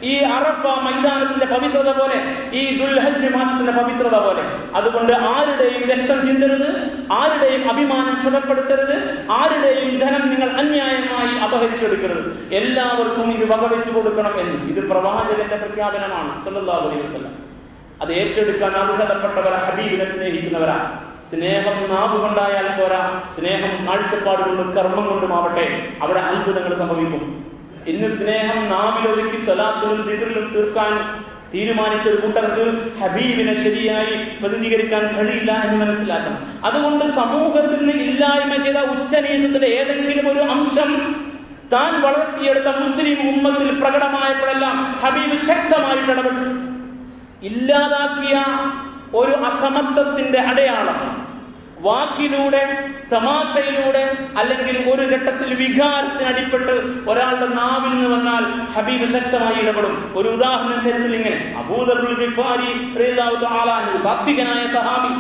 ഈ അറഫ മൈതാനത്തിന്റെ പവിത്രത പോലെ, ഈ ദുൽഹജ്ജ് മാസത്തിന്റെ പവിത്രത പോലെ. അതുകൊണ്ട് ആരുടെയും രക്തം ചിന്തരുത്, ആരുടെയും അഭിമാനം ക്ഷതപ്പെടുത്തരുത്, ആരുടെയും ധനം നിങ്ങൾ അന്യായമായി അപഹരിച്ചെടുക്കരുത്. എല്ലാവർക്കും ഇത് വകവെച്ചു കൊടുക്കണം എന്ന്. ഇത് പ്രവാചകന്റെ പ്രഖ്യാപനമാണ് സല്ലല്ലാഹു അലൈഹി വസല്ലം. അത് ഏറ്റെടുക്കാൻ അർഹതപ്പെട്ടവരാ, ഹബീബിനെ സ്നേഹിക്കുന്നവരാ, സ്നേഹം നാവ് കൊണ്ടായാൽ പോരാ, സ്നേഹം കാഴ്ചപ്പാട് കൊണ്ടും കർമ്മം കൊണ്ടുമാവട്ടെ, അവിടെ അത്ഭുതങ്ങൾ സംഭവിക്കും. ഇന്ന് സ്നേഹം നാവിലൊതുക്കി സ്വലാത്തിലും ദിക്റിലും തീർക്കാൻ തീരുമാനിച്ച ഒരു കൂട്ടർക്ക് ഹബീബിനെ ശരിയായി പ്രതിനിധീകരിക്കാൻ കഴിയില്ല എന്ന് മനസ്സിലാക്കണം. അതുകൊണ്ട് സമൂഹത്തിൽ നിന്ന് ഇല്ലായ്മ ചെയ്ത ഉച്ചനീതത്തിന്റെ ഏതെങ്കിലും ഒരു അംശം താൻ വളർത്തിയെടുത്ത മുസ്ലിം ഉമ്മത്തിൽ പ്രകടമായപ്പോഴെല്ലാം ഹബീബ് ശക്തമായിട്ട് ഇടപെട്ടു. ഇല്ലാതാക്കിയ ഒരു അസമത്വത്തിന്റെ അടയാളം വാക്കിലൂടെ, തമാശയിലൂടെ, അല്ലെങ്കിൽ ഒരു ഘട്ടത്തിൽ വികാരത്തിന് അടിപ്പെട്ട് ഒരാളുടെ നാവിൽ നിന്ന് വന്നാൽ ഹബീബ് ശക്തമായി ഇടപെടും. ഒരു ഉദാഹരണം ചരിത്രത്തിൽ ഇങ്ങനെ, അബൂദർ ഗിഫാരി റളിയല്ലാഹു തആല അൻഹു, സാത്വികനായ സഹാബി,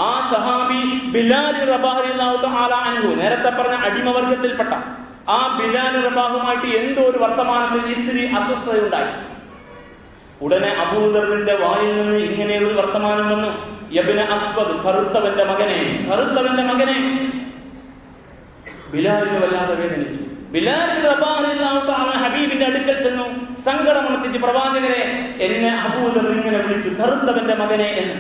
ആ സഹാബി ബിലാൽ റബാഹ് റളിയല്ലാഹു തആല അൻഹു, നേരത്തെ പറഞ്ഞ അടിമവർഗത്തിൽപ്പെട്ട ആ ബിലാൽ റബാഹുമായിട്ട് എന്തോ ഒരു വർത്തമാനത്തിൽ ഇത്തിരി അസ്വസ്ഥതയുണ്ടായി. ഉടനെ അബൂദറിന്റെ വായിൽ നിന്ന് ഇങ്ങനെ ഒരു വർത്തമാനം വന്നു, യബ്ന അസ്വദ്, കറുത്തവന്റെ മകനെ, കറുത്തവന്റെ മകനെ. ബിലാലിന് വല്ലാതെ വേദനിച്ചു. ബിലാൽ റബാഹ് റളിയല്ലാഹു തആല ഹബീബിന്റെ അടുക്കൽ ചെന്നു, സങ്കടമുണർത്തിച്ച്, പ്രവാചകരെ, എന്നെ അബൂദർ ഇങ്ങനെ വിളിച്ചു, കറുത്തവന്റെ മകനെ എന്ന്.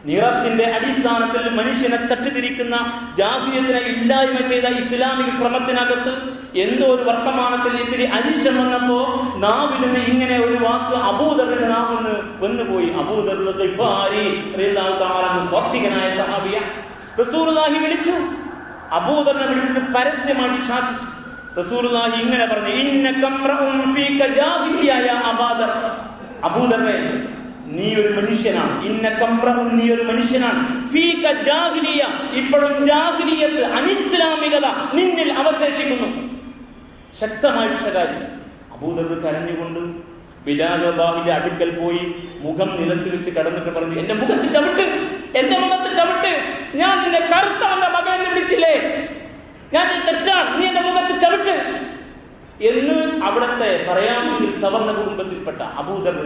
നിറത്തിന്റെ അടിസ്ഥാനത്തിൽ മനുഷ്യനെ തട്ടിത്തിരിക്കുന്ന, ജാഹിലിയത്തിനെ ഇല്ലായ്മ ചെയ്ത ഇസ്ലാമിക ക്രമത്തിനകത്ത് എന്തോ ഒരു വർത്തമാനത്തിൽ ഇത്തിരി അരിശം വന്നപ്പോ നാവിൽ നിന്ന് ഇങ്ങനെ ഒരു വാക്ക് അബൂദറിന്റെ നാവിൽ വന്നുപോയി. അബൂദർ ഗിഫാരി റളിയല്ലാഹു തആല സ്വാത്വികനായ സഹാബിയ. റസൂലുള്ളാഹി വിളിച്ചു, അബൂദറിനെ വിളിച്ചിട്ട് പരസ്യമായിട്ട് ശാസിച്ചു. റസൂലുള്ളാഹി ഇങ്ങനെ പറഞ്ഞു, ഇന്നകംറഉൻ ഫീക ജാഹിലിയ യാ അബൂദർ. അബൂദറെ, നീ ഒരു മനുഷ്യനാണ്. ഇന്നകംറഉൻ, നീ ഒരു മനുഷ്യനാണ്. ഫീക ജാഹിലിയ, ഇപ്പോഴും ജാഹിലിയത്ത്, അനിസ്ലാമികത നിന്നിൽ അവശേഷിക്കുന്നു. ശക്തമായിട്ട് ശകാരിച്ചു. അബൂദർ കരഞ്ഞുകൊണ്ട് ബിലാൽ റബാഹിന്റെ അടുക്കൽ പോയി മുഖം നിലത്ത് വെച്ച് കടന്നിട്ട് പറഞ്ഞു, എന്റെ മുഖത്ത് ചവിട്ട്, എന്റെ മുഖത്ത് ചവിട്ട്. ഞാൻ നിന്റെ കറുത്തവന്റെ മകൻ വിളിച്ചില്ലേ, ഞാൻ തെറ്റാണ്, നീ എന്റെ മുഖത്ത് ചവിട്ട് എന്ന് അവിടത്തെ പറയാമെങ്കിൽ സവർണ കുടുംബത്തിൽപ്പെട്ട അബൂദർ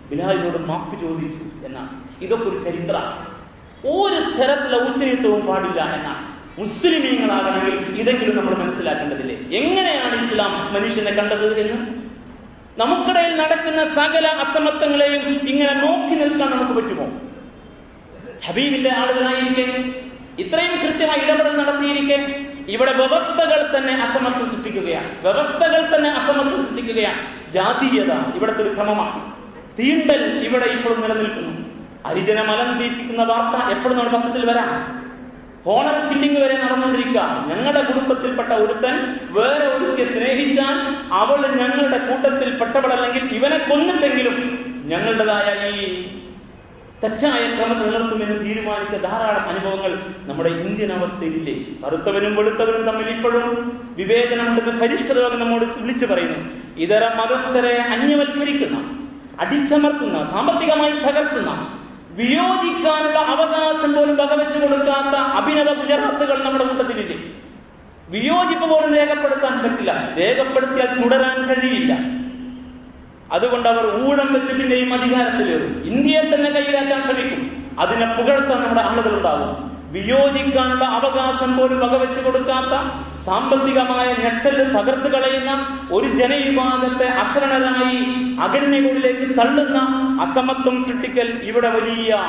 ബിലാലിനോട് മാപ്പ് ചോദിച്ചു എന്നാണ്. ഇതൊക്കെ ഒരു ചരിത്ര. ഒരു തരത്തിലുള്ള ഉച്ചരിത്വവും പാടില്ല എന്നാണ്. മുസ്ലിമീങ്ങളാകണമെങ്കിൽ ഇതെങ്കിലും നമ്മൾ മനസ്സിലാക്കേണ്ടതില്ലേ? എങ്ങനെയാണ് ഇസ്ലാം മനുഷ്യനെ കണ്ടത് എന്ന്. നമുക്കിടയിൽ നടക്കുന്ന സകല അസമത്വങ്ങളെയും ഇങ്ങനെ നോക്കി നിൽക്കാൻ നമുക്ക് പറ്റുമോ? ഹബീബിന്റെ ആളുകളായിരിക്കെ, ഇത്രയും കൃത്യമായി ഇടപെടൽ നടത്തിയിരിക്കെ, ഇവിടെ വ്യവസ്ഥകൾ തന്നെ അസമത്വം സൃഷ്ടിക്കുകയാണ്. വ്യവസ്ഥകൾ തന്നെ അസമത്വം സൃഷ്ടിക്കുകയാണ്. ജാതീയത ഇവിടുത്തെ ഒരു ക്രമമാണ്. തീണ്ടൽ ഇവിടെ ഇപ്പോഴും നിലനിൽക്കുന്നു. ഹരിജന മലം തീറ്റിക്കുന്ന വാർത്ത എപ്പോഴും നമ്മുടെ പത്രത്തിൽ വരാം. ഹോണർ കില്ലിംഗ് വരെ നടന്നുകൊണ്ടിരിക്കുക. ഞങ്ങളുടെ കുടുംബത്തിൽപ്പെട്ട ഒരുത്തൻ വേറെ ഒരുത്തിയെ സ്നേഹിച്ചാൽ അവൾ ഞങ്ങളുടെ കൂട്ടത്തിൽ പെട്ടവളല്ലെങ്കിൽ ഇവനെ കൊന്നിട്ടെങ്കിലും ഞങ്ങളുടേതായ ഈ തെറ്റായ ക്രമം നിലനിർത്തുമെന്ന് തീരുമാനിച്ച ധാരാളം അനുഭവങ്ങൾ നമ്മുടെ ഇന്ത്യൻ അവസ്ഥയിലില്ലേ? കറുത്തവനും വെളുത്തവനും തമ്മിൽ ഇപ്പോഴും വിവേചനമുണ്ടെന്ന് പരിഷ്കൃത ലോകം നമ്മോട് വിളിച്ചു പറയുന്നു. ഇതര മതസ്ഥരെ അന്യവൽക്കരിക്കുന്ന, അടിച്ചമർത്തുന്ന, സാമ്പത്തികമായി തകർക്കുന്ന, വിയോജിക്കാനുള്ള അവകാശം പോലും വകവെച്ചു കൊടുക്കാത്ത അഭിനവ ഗുജറാത്തുകൾ നമ്മുടെ കൂട്ടത്തിലില്ലേ? വിയോജിപ്പ് പോലും രേഖപ്പെടുത്താൻ പറ്റില്ല. രേഖപ്പെടുത്തിയാൽ തുടരാൻ കഴിയില്ല. അതുകൊണ്ട് അവർ ഊഴം വെച്ച് പിന്നെയും അധികാരത്തിലേറും. ഇന്ത്യയെ തന്നെ കയ്യിലാക്കാൻ ശ്രമിക്കും. അതിനെ പുകഴ്ത്താൻ നമ്മുടെ ആളുകൾ ഉണ്ടാകും. വിയോജിക്കാനുള്ള അവകാശം പോലും വകവെച്ചു കൊടുക്കാത്ത, സാമ്പത്തികമായ ഞെട്ടല് തകർത്ത് കളയുന്ന, ഒരു ജനവിഭാഗത്തെ അശരണരായി അഗണ്യകളിലേക്ക് തള്ളുന്ന അസമത്വം സൃഷ്ടിക്കൽ ഇവിടെ വലിയ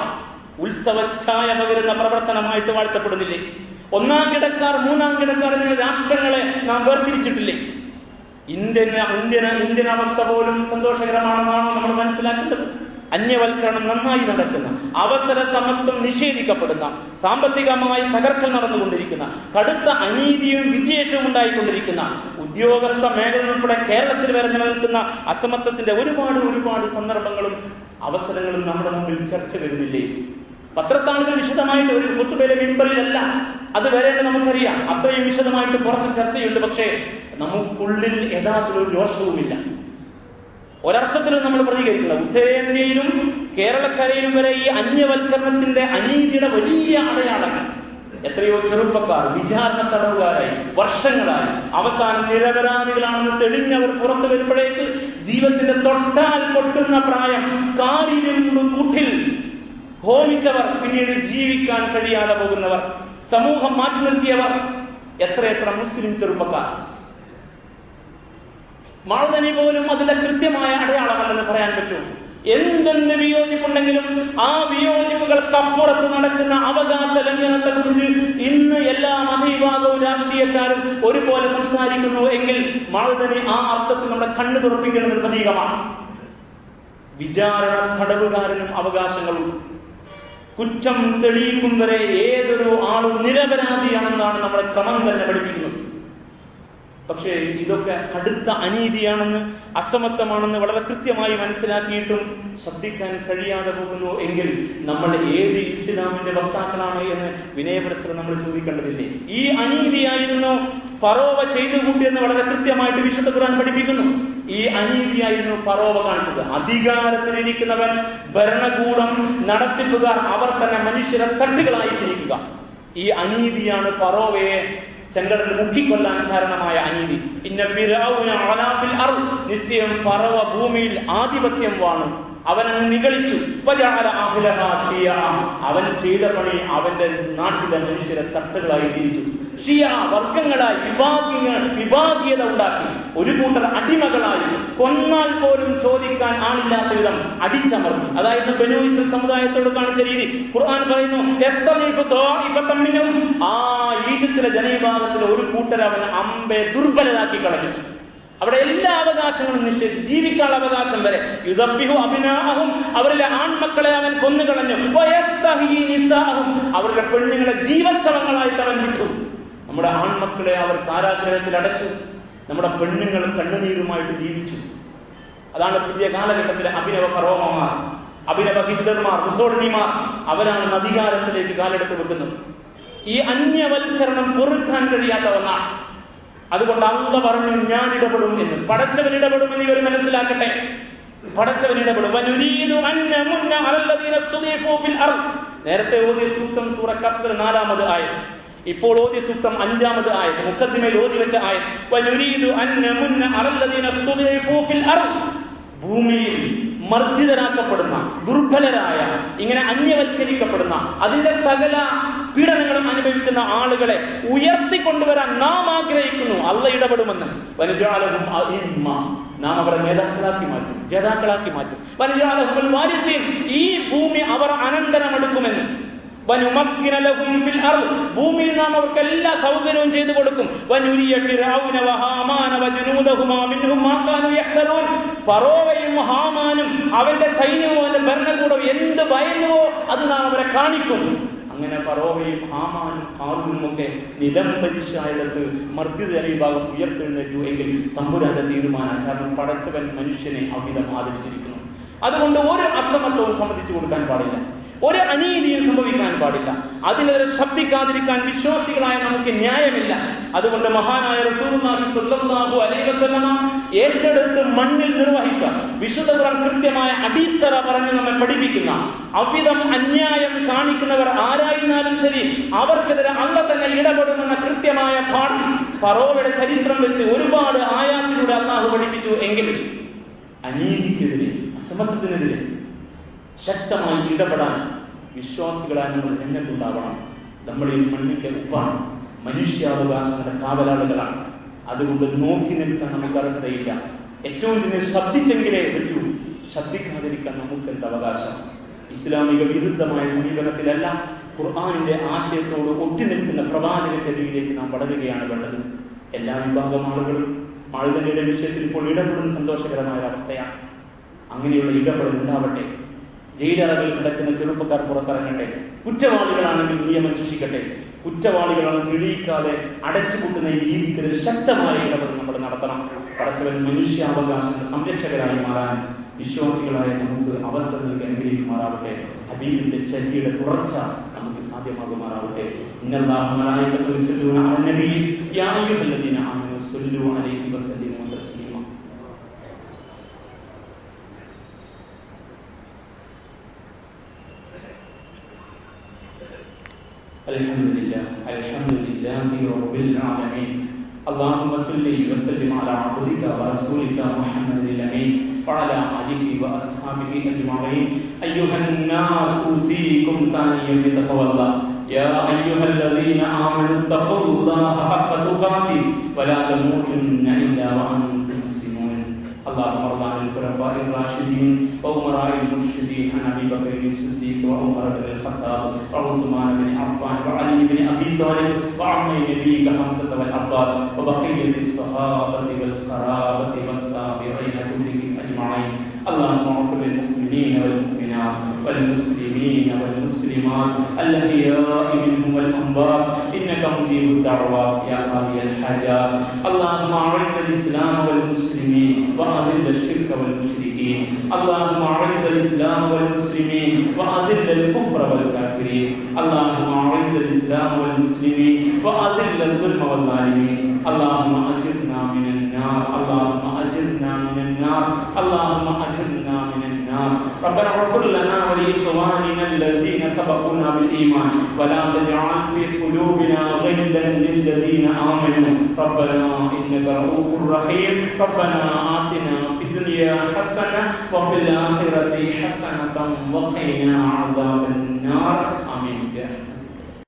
ഉത്സവച്ഛായ പകരുന്ന പ്രവർത്തനമായിട്ട് വാഴ്ത്തപ്പെടുന്നില്ലേ? ഒന്നാം കിടക്കാർ, മൂന്നാം കിടക്കാർ എന്ന രാഷ്ട്രങ്ങളെ നാം വേർതിരിച്ചിട്ടില്ലേ? ഇന്ത്യൻ അവസ്ഥ പോലും സന്തോഷകരമാണെന്നാണോ നമ്മൾ മനസ്സിലാക്കേണ്ടത്? അന്യവൽക്കരണം നന്നായി നടക്കുന്ന, അവസര സമത്വം നിഷേധിക്കപ്പെടുന്ന, സാമ്പത്തികമായി തകർക്കൽ നടന്നുകൊണ്ടിരിക്കുന്ന, കടുത്ത അനീതിയും വിദ്വേഷവും ഉണ്ടായിക്കൊണ്ടിരിക്കുന്ന, ഉദ്യോഗസ്ഥ മേഖല ഉൾപ്പെടെ കേരളത്തിൽ വരെ നിലനിൽക്കുന്ന അസമത്വത്തിന്റെ ഒരുപാട് സന്ദർഭങ്ങളും അവസരങ്ങളും നമ്മുടെ മുമ്പിൽ ചർച്ച വരുന്നില്ലേ? പത്രത്താളുകൾ വിശദമായിട്ട് ഒരു ഖുത്ബയിലെ മിമ്പറിലല്ല അത് വരേണ്ട നമുക്കറിയാം. അത്രയും വിശദമായിട്ട് പുറത്ത് ചർച്ചയുണ്ട്. പക്ഷേ നമുക്കുള്ളിൽ യഥാർത്ഥത്തിലൊരു രോഷവുമില്ല. ഒരർത്ഥത്തിലും നമ്മൾ പ്രതികരിക്കില്ല. ഉത്തരേന്ത്യയിലും കേരളക്കരയിലും വരെ ഈ അന്യവൽക്കരണത്തിന്റെ അനീതിയുടെ വലിയ അടയാളങ്ങൾ. എത്രയോ ചെറുപ്പക്കാർ വിചാരണ തടവുകാരായി വർഷങ്ങളായി, അവസാനം നിരപരാധികളാണെന്ന് തെളിഞ്ഞവർ പുറത്തു വരുമ്പോഴേക്ക് ജീവിതത്തിന്റെ തൊട്ടാൽ പൊട്ടുന്ന പ്രായം കാരിരുമ്പ് കൂട്ടിൽ ഹോമിച്ചവർ, പിന്നീട് ജീവിക്കാൻ കഴിയാതെ പോകുന്നവർ, സമൂഹം മാറ്റി നിർത്തിയവർ, എത്രയെത്ര മുസ്ലിം ചെറുപ്പക്കാർ. മഴതനി പോലും അതിന്റെ കൃത്യമായ അടയാളമല്ലെന്ന് പറയാൻ പറ്റും. എന്തെന്ന് വിയോജിപ്പുണ്ടെങ്കിലും ആ വിയോജിപ്പുകൾക്കപ്പുറത്ത് നടക്കുന്ന അവകാശ ലംഘനത്തെ കുറിച്ച് ഇന്ന് എല്ലാ മതവിഭാഗവും രാഷ്ട്രീയക്കാരും ഒരുപോലെ സംസാരിക്കുന്നു എങ്കിൽ മഅദനി ആ അർത്ഥത്തിൽ നമ്മുടെ കണ്ണു തുറപ്പിക്കുന്ന ഒരു പ്രതീകമാണ്. വിചാരണ തടവുകാരനും അവകാശങ്ങളും, കുറ്റം തെളിയിക്കും വരെ ഏതൊരു ആളും നിരപരാധിയാണെന്നാണ് നമ്മുടെ ക്രമം തന്നെ പഠിപ്പിക്കുന്നത്. പക്ഷേ ഇതൊക്കെ കടുത്ത അനീതിയാണെന്ന്, അസമത്വമാണെന്ന് വളരെ കൃത്യമായി മനസ്സിലാക്കിയിട്ടും ശ്രദ്ധിക്കാൻ കഴിയാതെ പോകുന്നു എങ്കിൽ നമ്മൾ ഏത് ഇസ്ലാമിന്റെ വക്താക്കളാണ് എന്ന് വിനയപുരസ്സരം നമ്മൾ ചോദിക്കേണ്ടതില്ലേ? ഈ അനീതിയായിരുന്നു ഫറോവ ചെയ്തു കൂട്ടിയെന്ന് വളരെ കൃത്യമായിട്ട് വിശുദ്ധ ഖുർആൻ പഠിപ്പിക്കുന്നു. ഈ അനീതിയായിരുന്നു ഫറോവ കാണിച്ചത്. അധികാരത്തിലിരിക്കുന്നവൻ, ഭരണകൂടം, നടത്തിപ്പുകാർ അവർ തന്നെ മനുഷ്യരെ തട്ടുകളായി തിരിക്കുക. ഈ അനീതിയാണ് ഫറോവയെ ചെങ്കടലിൽ മുക്കിക്കൊല്ലാൻ കാരണമായ അനീതി. നിശ്ചയം ഫറവ ഭൂമിയിൽ ആധിപത്യം വാണു, അവനങ്ങ് നിഗളിച്ചു. അവൻ ചെയ്ത പണി അവന്റെ നാട്ടിലെ മനുഷ്യരെ തട്ടുകളായി തിരിച്ചു. ഷിയ വർഗങ്ങളായി വിഭാഗീയത ഉണ്ടാക്കി. ഒരു കൂട്ടർ അടിമകളായി, കൊന്നാൽ പോലും ചോദിക്കാൻ ആളില്ലാത്ത വിധം അടിച്ചമർത്തി. അതായത് ബനൂ ഇസ്രായേൽ സമുദായത്തോട് കാണിച്ച രീതി. ഖുർആൻ പറയുന്നു, ആ ഈജിപ്തിലെ ജനവിഭാഗത്തിലെ ഒരു കൂട്ടർ അവൻ അമ്പെ ദുർബലരാക്കി കളഞ്ഞു. അവിടെ എല്ലാ അവകാശങ്ങളും നിഷേധിച്ചു, ജീവിക്കാനുള്ള അവകാശം വരെ. യുദബ്ബിഹു അബ്നാഅഹും, അവരിലെ ആൺമക്കളെ അവൻ കൊന്നുകളഞ്ഞു. വയസ്തഹീ നിസാഅഹും, അവരുടെ പെണ്ണുങ്ങളെ ജീവച്ഛവങ്ങളായിട്ട് അവൻ വിട്ടു. നമ്മുടെ ആൺമക്കളെ അവർ കാരാഗ്രഹത്തിൽ അടച്ചു, നമ്മുടെ പെണ്ണുങ്ങൾ കണ്ണുനീരുമായിട്ട് ജീവിച്ചു. അതാണ് പുതിയ കാലഘട്ടത്തിലെ അഭിനവ ഫറോവമാർ, അഭിനവ ഹിറ്റ്ലർമാർ, മുസോളിനിമാർ. അവരാണ് അധികാരത്തിലേക്ക് കാലെടുത്ത് വെക്കുന്നത്. ഈ അന്യവൽക്കരണം പൊറുക്കാൻ കഴിയാത്ത ഒന്നാണ്. അതുകൊണ്ട് അല്ലാഹു പറഞ്ഞു, ഞാൻ ഇടപെടും എന്ന്. പടച്ചവൻ ഇടപെടുമെന്ന് ഇവർ മനസ്സിലാക്കട്ടെ. പടച്ചവൻ ഇടപെടും. നേരത്തെ ഓതിയ സൂക്തം സൂറ കസ്ർ 4-ാമത് ആയത്, ഇപ്പോൾ ഓതിയ സൂക്തം 5-ാമത് ആയത്, മുഖദ്ദിമയിൽ ഓതി വെച്ച ആയത്. ഭൂമിയിൽ മർദ്ദിതരാക്കപ്പെടുന്ന, ദുർബലരായ, ഇങ്ങനെ അന്യവൽക്കരിക്കപ്പെടുന്ന, അതിന്റെ സകല പീഡനങ്ങളും അനുഭവിക്കുന്ന ആളുകളെ ഉയർത്തിക്കൊണ്ടുവരാൻ നാം ആഗ്രഹിക്കുന്നു. അല്ലാഹു ഇടപെടുമെന്ന്. വനജഅലഹും അഇമ്മ, നാം അവരെ നേതാക്കളാക്കി മാറ്റും, ജേതാക്കളാക്കി മാറ്റും. വനജഅലഹുൽ വാരിസീൻ, ഈ ഭൂമി അവർ അനന്തരമെടുക്കുമെന്ന്. വനുമക്കിന ലഹും ഫിൽ അർദ്, ഭൂമിയിൽ നാം അവർക്ക് എല്ലാ സൗകര്യവും ചെയ്തു കൊടുക്കും. വനുരിയ ഫിർഔന വഹാമാന വജനൂദഹുമാ മിൻഹും മാ കാനൂ യഹ്തറൂൻ, ഫറോവയും ഹാമാനും അവന്റെ സൈന്യവും അവന്റെ ഭരണകൂടവും എന്ത് ഭയന്നുവോ അത് നാം അവരെ കാണിക്കും. അങ്ങനെ ഫറോവയും ഹാമാനും ഖാറൂനും ഒക്കെ നിലംപരിശായിടത്ത് മർദ്ദിത ജനവിഭാഗം ഉയർത്തെഴുന്നേറ്റു എങ്കിൽ തമ്പുരാന്റെ തീരുമാനം. കാരണം പടച്ചവൻ മനുഷ്യനെ അവിധം ആദരിച്ചിരിക്കുന്നു. അതുകൊണ്ട് ഒരു അസമത്വവും സമ്മതിച്ചു കൊടുക്കാൻ പാടില്ല, ഒരു അനീതിയും സംഭവിക്കാൻ പാടില്ല. അതിനെതിരെ ശബ്ദിക്കാതിരിക്കാൻ വിശ്വാസികളായ നമുക്ക് ന്യായമില്ല. അതുകൊണ്ട് മഹാനായ റസൂലുള്ളാഹി സ്വല്ലല്ലാഹു അലൈഹി വസല്ലമ ഏറ്റെടുത്ത് മണ്ണിൽ നിർവഹിച്ച, വിശുദ്ധ ഖുർആൻ കൃത്യമായ അടിത്തറ പറഞ്ഞ് നമ്മെ പഠിപ്പിക്കുന്ന, അവിധം അന്യായം കാണിക്കുന്നവർ ആരായിരുന്നാലും ശരി അവർക്കെതിരെ അല്ലാഹു തന്നെ ഇടപെടുമെന്ന കൃത്യമായ പാഠം ഫറോവയുടെ ചരിത്രം വെച്ച് ഒരുപാട് ആയാത്തിലൂടെ അല്ലാഹു പഠിപ്പിച്ചു. എങ്കിൽ അനീതിക്കെതിരെ, അസമത്വത്തിനെതിരെ ശക്തമായി ഇടപെടാൻ വിശ്വാസികളായ നമ്മൾ രംഗത്തുണ്ടാവണം. നമ്മൾ ഈ മണ്ണിന്റെ ഉപ്പാണ്, മനുഷ്യാവകാശങ്ങളുടെ കാവലാളുകളാണ്. അതുകൊണ്ട് നോക്കി നിൽക്കാൻ നമുക്ക് അർഹതയില്ല. ഏറ്റവും ഇതിനെ ശബ്ദിച്ചെങ്കിലേ പറ്റൂ. ശബ്ദിക്കാതിരിക്കാൻ നമുക്ക് എന്ത് അവകാശം? ഇസ്ലാമിക വിരുദ്ധമായ സമീപനത്തിലല്ല, ഖുർആനിന്റെ ആശയത്തോട് ഒട്ടി നിൽക്കുന്ന പ്രവാചക ചര്യയിലേക്ക് നാം വളരുകയാണ് വേണ്ടത്. എല്ലാ വിഭാഗം ആളുകളും ആളുകളുടെ വിഷയത്തിൽ ഇപ്പോൾ ഇടപെടുന്ന സന്തോഷകരമായ അവസ്ഥയാണ്. അങ്ങനെയുള്ള ഇടപെടൽ ഉണ്ടാവട്ടെ. ജയിലറകളിൽ കിടക്കുന്ന ചെറുപ്പക്കാർ പുറത്തിറങ്ങട്ടെ. കുറ്റവാളികളാണെങ്കിൽ നിയമം സൃഷ്ടിക്കട്ടെ. കുറ്റവാളികളാണ് തെളിയിക്കാതെ അടച്ചുപൂട്ടുന്ന ഈ രീതിക്കെതിരെ ശക്തമായ ഇടപെടൽ നമ്മൾ നടത്തണം. പടച്ചവൻ മനുഷ്യാവകാശങ്ങളുടെ സംരക്ഷകരായി മാറാൻ വിശ്വാസികളായ നമുക്ക് അവസരം നൽകി അനുഗ്രഹിക്കുമാറാവട്ടെ. ഹബീബിന്റെ ചര്യയുടെ തുടർച്ച നമുക്ക് സാധ്യമാകുമാറാവട്ടെ. ഇന്നല്ലാഹു മലായികത്തുഹു യുസല്ലൂന അലൻ നബി യാ അയ്യുഹല്ലദീന ആമനൂ സ്വല്ലൂ അലൈഹി വസല്ലിമു തസ്ലീമ. അൽഹംദുലില്ലാഹി റബ്ബിൽ ആലമീൻ. اللهم صل وسلم على عبدك ورسولك محمد الأمين وعلى آله وأصحابه أجمعين. أيها الناس أوصيكم ثانيا بتقوى الله يا أيها الذين آمنوا اتقوا الله حق تقاته ولا تموتن إلا وأنتم مسلمون. اللهم ارض عن الخلفاء الراشدين وأمراء المرشدين عن أبي بكر الصديق وعمر بن الخطاب وعثمان بن عفان وعلي بن أبي طالب وعمي نبيك حمزة والعباس وبقية الصحابة والقرابة والتابعين كلهم أجمعين. اللهم اغفر للمؤمنين والمؤمنات والمسلمين والمسلمات الأحياء منهم والأموات إنك مجيب الدعوات يا قاضي الحاجات. اللهم أعز الإسلام والمسلمين وأذل الشرك والمشركين. اللهم أعز الإسلام والمسلمين وأذل الكفر والكافرين. اللهم أعز الإسلام والمسلمين وأذل الظلم والظالمين. اللهم أجرنا من النار. اللهم أجرنا من النار. اللهم أجرنا من النار. ربنا اغفر لنا ولإخواننا الذين سبقونا بالإيمان ولا تجعل في قلوبنا غلا للذين آمنوا ربنا إنك رؤوف رحيم. ربنا آتنا في الدنيا حسنة وفي الآخرة حسنة وقنا عذاب النار. آمين.